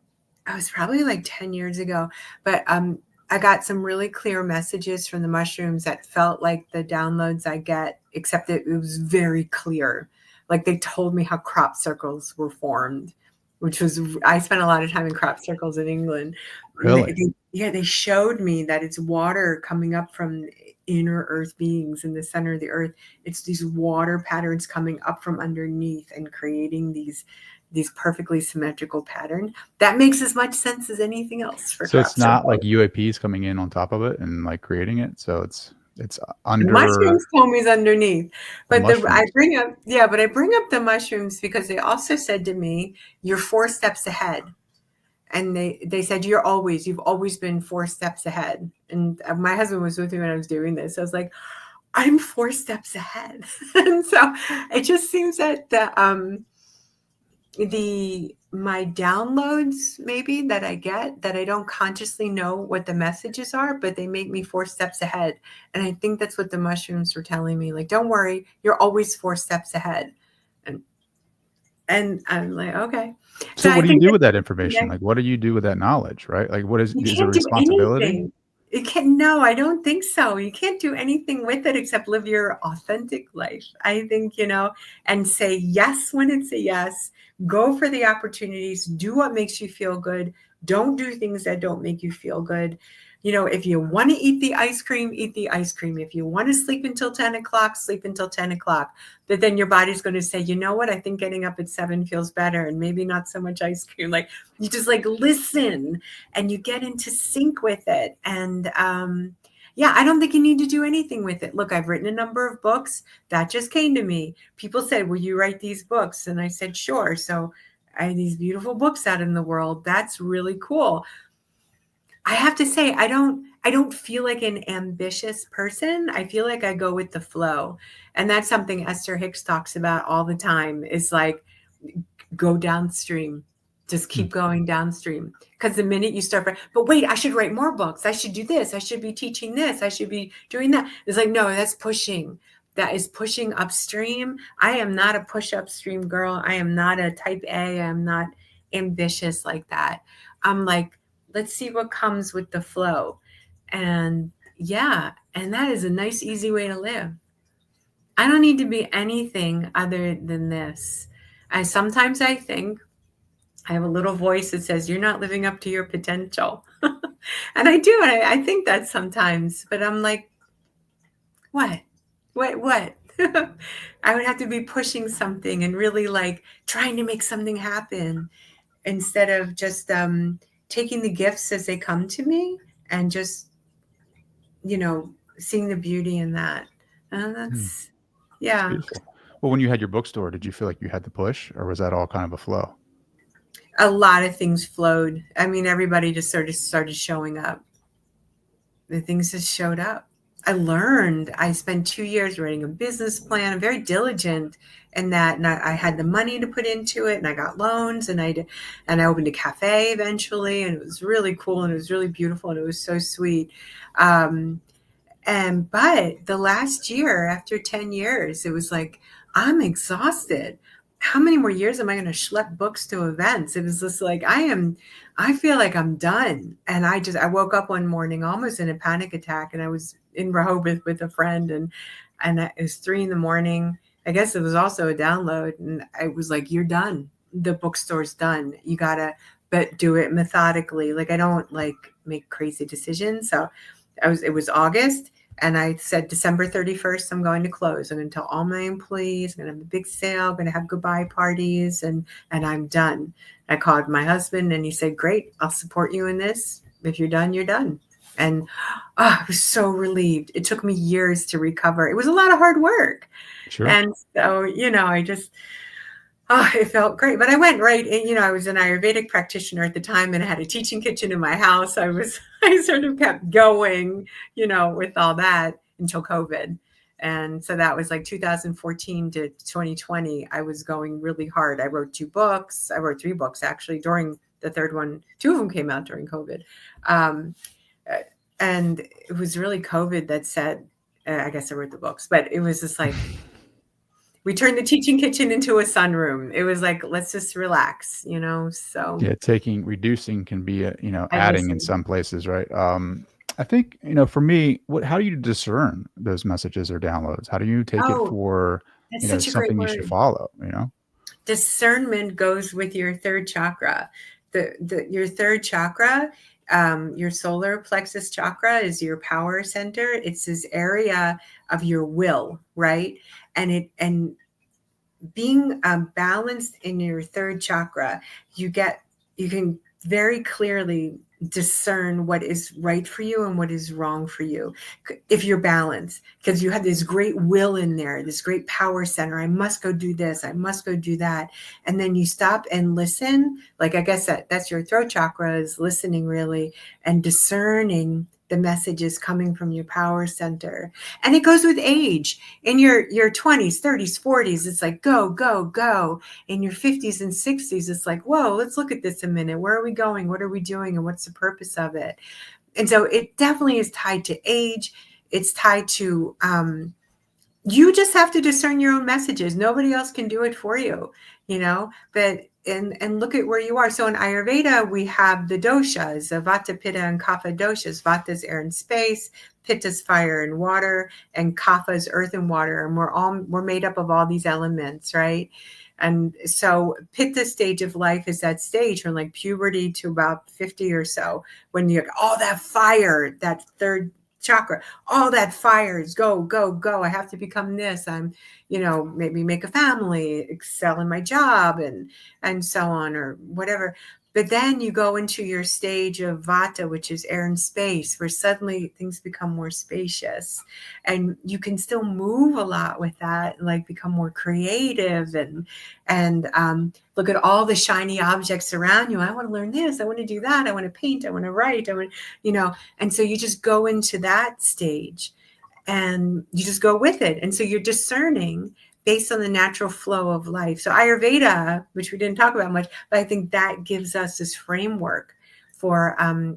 I was probably like 10 years ago, but I got some really clear messages from the mushrooms that felt like the downloads I get, except that it was very clear. Like they told me how crop circles were formed, which was, I spent a lot of time in crop circles in England. And Really? yeah, they showed me that it's water coming up from inner earth beings in the center of the earth. It's these water patterns coming up from underneath and creating these perfectly symmetrical patterns. That makes as much sense as anything else for So it's crop not like circles. UAPs coming in on top of it and like creating it. So it's The under mushrooms told me is underneath, the but mushrooms. I bring up the mushrooms because they also said to me, "You're 4 steps ahead," and they said you've always been 4 steps ahead. And my husband was with me when I was doing this. I was like, I'm 4 steps ahead, and so it just seems that the my downloads maybe that I get that I don't consciously know what the messages are, but they make me 4 steps ahead. And I think that's what the mushrooms were telling me. Like, don't worry, you're always 4 steps ahead. And and I'm like, okay. So So what I do you think do that with that information? yeah, Like, what do you do with that knowledge, right? Like, what you is there can't do responsibility? anything. You can't, no, I don't think so. You can't do anything with it except live your authentic life. I think, and say yes when it's a yes. Go for the opportunities. Do what makes you feel good. Don't do things that don't make you feel good. If you want to eat the ice cream, eat the ice cream. If you want to sleep until 10 o'clock, sleep until 10 o'clock. But then your body's going to say, you know what? I think getting up at 7 feels better and maybe not so much ice cream. Like you just like listen and you get into sync with it. And yeah, I don't think you need to do anything with it. Look, I've written a number of books that just came to me. People said, will you write these books? And I said, sure. So I have these beautiful books out in the world. That's really cool. I have to say, I don't feel like an ambitious person. I feel like I go with the flow. And that's something Esther Hicks talks about all the time is like go downstream. Just Hmm. keep going downstream. Because the minute you start, but wait, I should write more books. I should do this. I should be teaching this. I should be doing that. It's like, no, that's pushing. That is pushing upstream. I am not a push upstream girl. I am not a type A. I'm not ambitious like that. I'm like, let's see what comes with the flow. And yeah, and that is a nice, easy way to live. I don't need to be anything other than this. Sometimes I think I have a little voice that says, you're not living up to your potential. And I do. I think that sometimes, but I'm like, what? What? I would have to be pushing something and really like trying to make something happen instead of just taking the gifts as they come to me and just, seeing the beauty in that. And Hmm. that's, It's yeah. beautiful. Well, when you had your bookstore, did you feel like you had to push, or was that all kind of a flow? A lot of things flowed. I mean, everybody just sort of started showing up. The things just showed up. I learned. I spent 2 years writing a business plan. I'm very diligent in that, and I had the money to put into it, and I got loans, and I opened a cafe eventually, and it was really cool, and it was really beautiful, and it was so sweet. Um, but the last year, after 10 years, it was like, I'm exhausted. How many more years am I going to schlep books to events? It was just like, I feel like I'm done. And I woke up one morning almost in a panic attack, and I was in Rehoboth with a friend, and it was 3 in the morning. I guess it was also a download. And I was like, you're done. The bookstore's done. You gotta, but do it methodically. Like, I don't like make crazy decisions. So it was August, and I said December 31st, I'm going to close. I'm going to tell all my employees, I'm going to have a big sale, I'm going to have goodbye parties, and I'm done. I called my husband, and he said, great, I'll support you in this. If you're done, you're done. And I was so relieved. It took me years to recover. It was a lot of hard work. Sure. And so, I just, it felt great. But I went right in, I was an Ayurvedic practitioner at the time, and I had a teaching kitchen in my house. I sort of kept going, with all that until COVID. And so that was like 2014 to 2020. I was going really hard. I wrote 2 books. I wrote 3 books actually during the third one. 2 of them came out during COVID. Um, and it was really COVID that said, I guess I wrote the books, but it was just like, we turned the teaching kitchen into a sunroom. It was like, let's just relax, so Yeah, reducing can be, I adding in listened. some places, right? I think, for me, how do you discern those messages or downloads? How do you take it Oh, for, that's such a great something you should word. follow? Discernment goes with your third chakra. Your third chakra, your solar plexus chakra, is your power center. It's this area of your will, right? And being balanced in your third chakra, you can very clearly discern what is right for you and what is wrong for you if you're balanced, because you have this great will in there, this great power center. I must go do this, I must go do that. And then you stop and listen. Like, I guess that's your throat chakra, is listening really, and discerning the messages coming from your power center. And it goes with age. In your 20s, 30s, 40s, it's like go, go, go. In your 50s and 60s, it's like, whoa, let's look at this a minute. Where are we going? What are we doing? And what's the purpose of it? And so it definitely is tied to age. It's tied to you just have to discern your own messages. Nobody else can do it for you, but and look at where you are. So in Ayurveda, we have the doshas, the Vata, Pitta, and Kapha doshas. Vata is air and space, Pitta is fire and water, and Kapha is earth and water. And we're made up of all these elements, right? And so Pitta stage of life is that stage from like puberty to about 50 or so, when you all that fire, that third chakra, all that fire is go, go, go. I have to become this. I'm, maybe make a family, excel in my job, and so on, or whatever. But then you go into your stage of Vata, which is air and space, where suddenly things become more spacious, and you can still move a lot with that, like become more creative, and look at all the shiny objects around you. I want to learn this. I want to do that. I want to paint. I want to write. And so you just go into that stage, and you just go with it. And so you're discerning based on the natural flow of life. So Ayurveda, which we didn't talk about much, but I think that gives us this framework for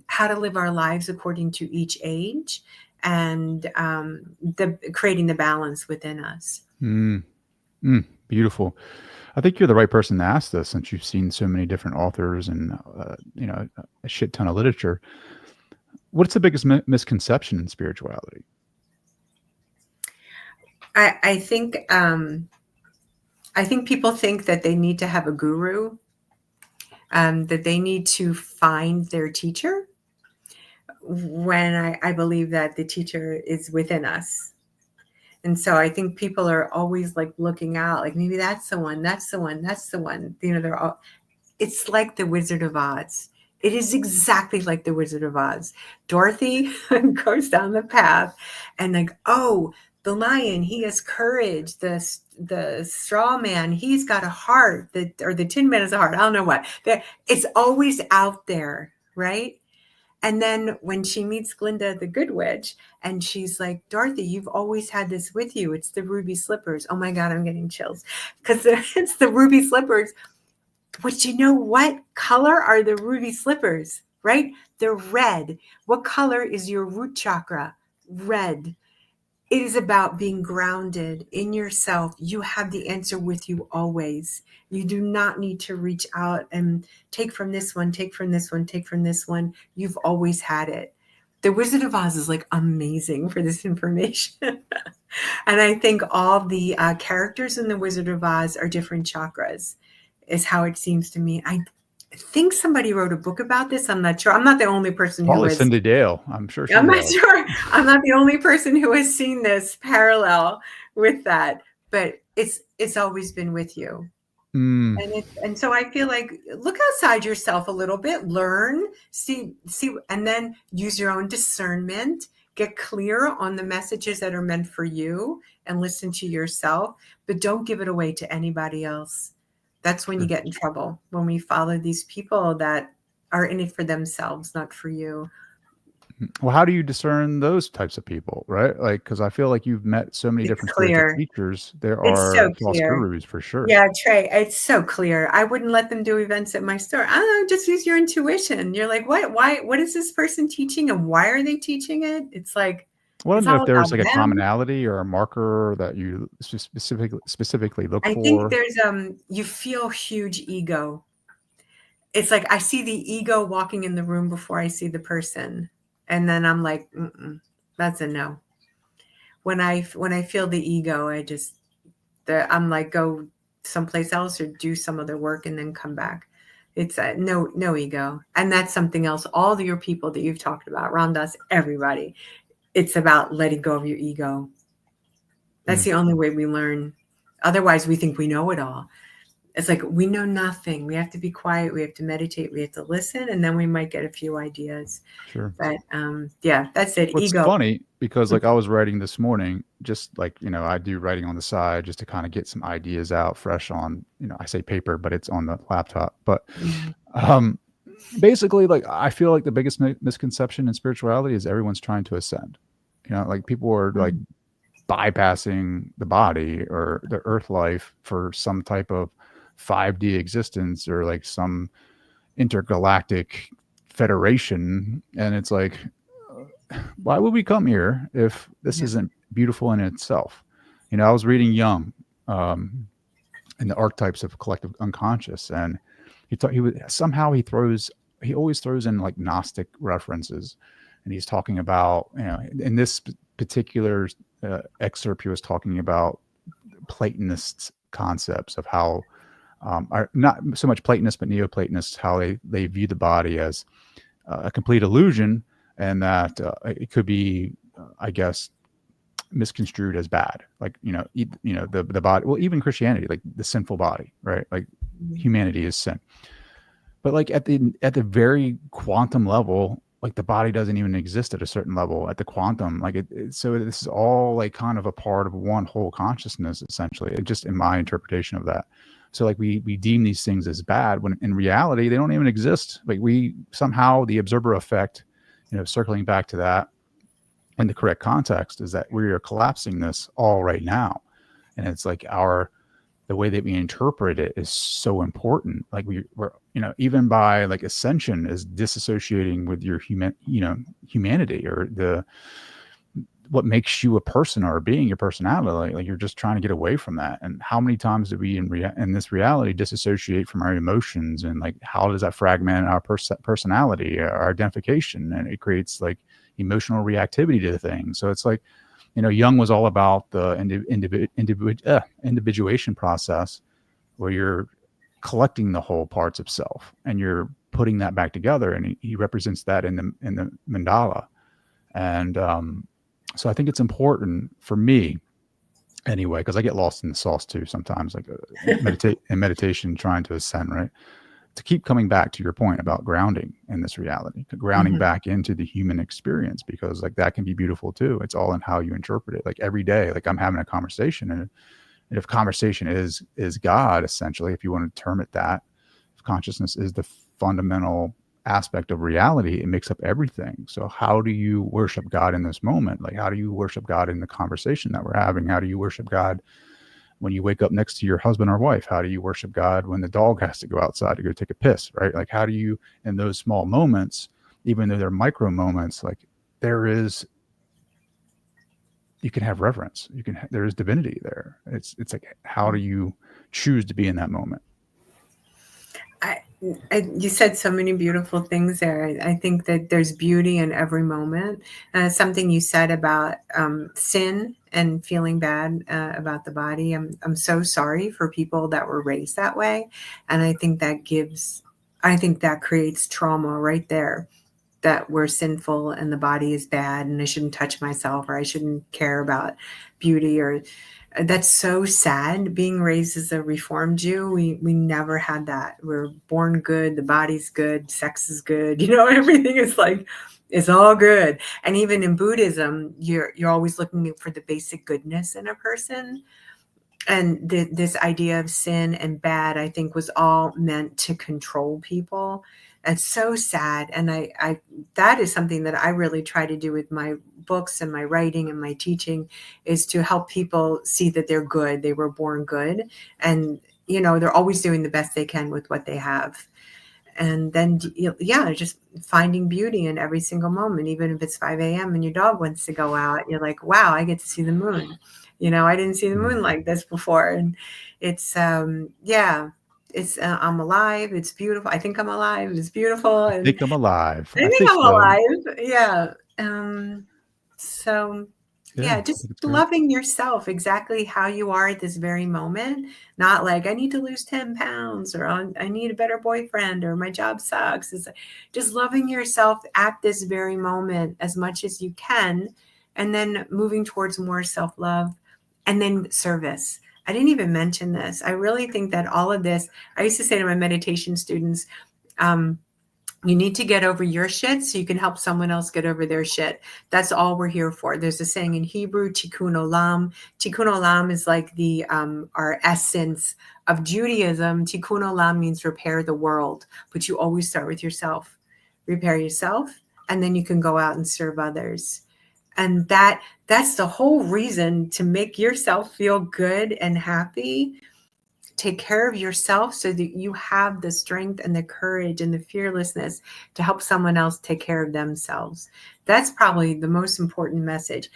how to live our lives according to each age, and creating the balance within us. Beautiful. I think you're the right person to ask this, since you've seen so many different authors and, a shit ton of literature. What's the biggest misconception in spirituality? I think people think that they need to have a guru, that they need to find their teacher, when I believe that the teacher is within us. And so I think people are always like looking out, like maybe that's the one, that's the one, that's the one. They're all, it's like the Wizard of Oz. It is exactly like the Wizard of Oz. Dorothy goes down the path, and like, oh, the lion, he has courage. The straw man, he's got a heart. Or the tin man has a heart. I don't know what. It's always out there, right? And then when she meets Glinda the Good Witch, and she's like, Dorothy, you've always had this with you. It's the ruby slippers. Oh my God, I'm getting chills because it's the ruby slippers. But you know what color are the ruby slippers, right? They're red. What color is your root chakra? Red. It is about being grounded in yourself. You have the answer with you always. You do not need to reach out and take from this one, take from this one, take from this one. You've always had it. The Wizard of Oz is like amazing for this information. And I think all the characters in the Wizard of Oz are different chakras, is how it seems to me. I think somebody wrote a book about this. I'm not sure. I'm not the only person who Probably has. Cindy Dale. I'm sure she I'm not has. sure. I'm not the only person who has seen this parallel with that, but it's always been with you. Mm, And so I feel like look outside yourself a little bit, learn, see, and then use your own discernment, get clear on the messages that are meant for you and listen to yourself, but don't give it away to anybody else. That's when you sure. get in trouble, when we follow these people that are in it for themselves, not for you. Well, how do you discern those types of people, right? Like, because I feel like you've met so many It's different spiritual clear. teachers. There It's are so false clear. gurus for sure. Yeah, Trey, it's so clear. I wouldn't let them do events at my store. I don't know, just use your intuition. You're like, what? Why? What is this person teaching, and why are they teaching it? It's like, Well, I don't it's know all if there's about like a them. commonality or a marker that you specifically look I think for. there's you feel huge ego. It's like I see the ego walking in the room before I see the person, and then I'm like, that's a no. When I feel the ego, I'm like, go someplace else or do some other work and then come back. It's no ego. And that's something else. All your people that you've talked about, Ram Dass, everybody, it's about letting go of your ego. That's Mm, the only way we learn. Otherwise, we think we know it all. It's like we know nothing. We have to be quiet. We have to meditate. We have to listen. And then we might get a few ideas. sure. But yeah, that's it. What's Ego. funny, because like I was writing this morning, just like, I do writing on the side just to kind of get some ideas out fresh on, I say paper, but it's on the laptop. But Mhm. um, basically, like I feel like the biggest misconception in spirituality is everyone's trying to ascend. Like people are like bypassing the body or the earth life for some type of 5D existence or like some intergalactic federation. And it's like, why would we come here if this Yeah. isn't beautiful in itself? I was reading Jung in the archetypes of collective unconscious, and he always throws in like Gnostic references, and he's talking about, in this particular excerpt, he was talking about Platonist concepts of how, are not so much Platonists, but Neoplatonists, how they view the body as a complete illusion, and that it could be, I guess, misconstrued as bad. Like, the body, well, even Christianity, like the sinful body, right? Like humanity is sin. But like at the very quantum level, like the body doesn't even exist at a certain level at the quantum. Like so this is all like kind of a part of one whole consciousness, essentially, just in my interpretation of that. So like we deem these things as bad when in reality they don't even exist. Like we somehow, the observer effect, circling back to that in the correct context, is that we are collapsing this all right now. And it's like the way that we interpret it is so important. Like we're, even by like ascension is disassociating with your humanity, or what makes you a person or a being, your personality. Like you're just trying to get away from that. And how many times do we in this reality disassociate from our emotions, and like how does that fragment our personality, our identification, and it creates like emotional reactivity to things. So it's like, Jung was all about the individuation process, where you're collecting the whole parts of self and you're putting that back together, and he represents that in the mandala. And so I think it's important for me anyway, because I get lost in the sauce too sometimes, like meditation, trying to ascend, right? To keep coming back to your point about grounding in this reality, grounding Mhm. back into the human experience, because like that can be beautiful too. It's all in how you interpret it. Like every day, like I'm having a conversation, and if conversation is God, essentially, if you want to term it that, if consciousness is the fundamental aspect of reality, it makes up everything. So how do you worship God in this moment? Like, how do you worship God in the conversation that we're having? How do you worship God when you wake up next to your husband or wife? How do you worship God when the dog has to go outside to go take a piss, right? Like, how do you, in those small moments, even though they're micro moments, like there is, you can have reverence. There is divinity there. It's like, how do you choose to be in that moment? I, you said so many beautiful things there. I think that there's beauty in every moment. Something you said about sin and feeling bad about the body. I'm so sorry for people that were raised that way, and I think that creates trauma right there. That we're sinful and the body is bad, and I shouldn't touch myself, or I shouldn't care about beauty, or that's so sad. Being raised as a Reformed Jew, we never had that. We're born good, the body's good, sex is good, everything is like, it's all good. And even in Buddhism, you're always looking for the basic goodness in a person. And this idea of sin and bad, I think, was all meant to control people. It's so sad. And I that is something that I really try to do with my books and my writing and my teaching, is to help people see that they're good. They were born good. And, they're always doing the best they can with what they have. And then, just finding beauty in every single moment, even if it's 5 a.m. and your dog wants to go out, you're like, wow, I get to see the moon. I didn't see the moon like this before. And it's, I'm alive. It's beautiful. I think I'm alive. It's beautiful. I And think I'm alive. I I think think I'm so. alive. Yeah. So Yeah, yeah, I just think it's good. loving yourself exactly how you are at this very moment. Not like, I need to lose 10 pounds, or I need a better boyfriend, or my job sucks. It's just loving yourself at this very moment as much as you can, and then moving towards more self-love, and then service. I didn't even mention this. I really think that all of this, I used to say to my meditation students, um, you need to get over your shit so you can help someone else get over their shit. That's all we're here for. There's a saying in Hebrew, tikkun olam. Tikkun olam is like the our essence of Judaism. Tikkun olam means repair the world, but you always start with yourself. Repair yourself, and then you can go out and serve others. And that's the whole reason, to make yourself feel good and happy. Take care of yourself so that you have the strength and the courage and the fearlessness to help someone else take care of themselves. That's probably the most important message.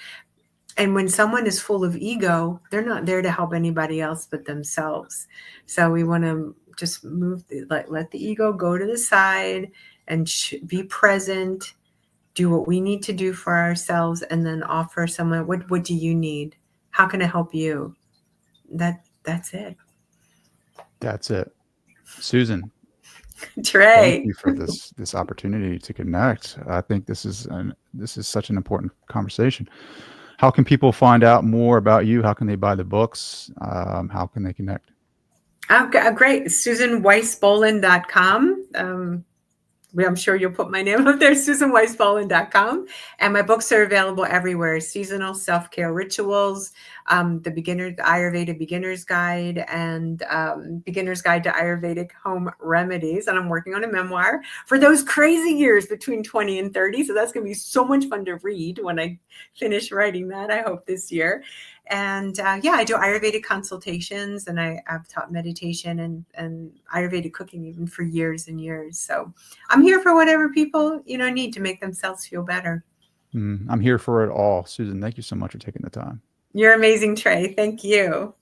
And when someone is full of ego, they're not there to help anybody else but themselves. So we want to just let the ego go to the side, and be present, do what we need to do for ourselves, and then offer someone, what do you need? How can I help you? That's it. That's it. Susan, thank Trey. you for this opportunity to connect. I think this is such an important conversation. How can people find out more about you? How can they buy the books? How can they connect? Okay, great. SusanWeisBohlen.com. I'm sure you'll put my name up there, SusanWeisBohlen.com. And my books are available everywhere. Seasonal Self-Care Rituals, the Ayurveda Beginner's Guide, and Beginner's Guide to Ayurvedic Home Remedies. And I'm working on a memoir for those crazy years between 20 and 30. So that's going to be so much fun to read when I finish writing that, I hope this year. And I do Ayurvedic consultations, and I've taught meditation and Ayurvedic cooking even for years and years. So I'm here for whatever people, need to make themselves feel better. I'm here for it all. Susan, thank you so much for taking the time. You're amazing, Trey. Thank you.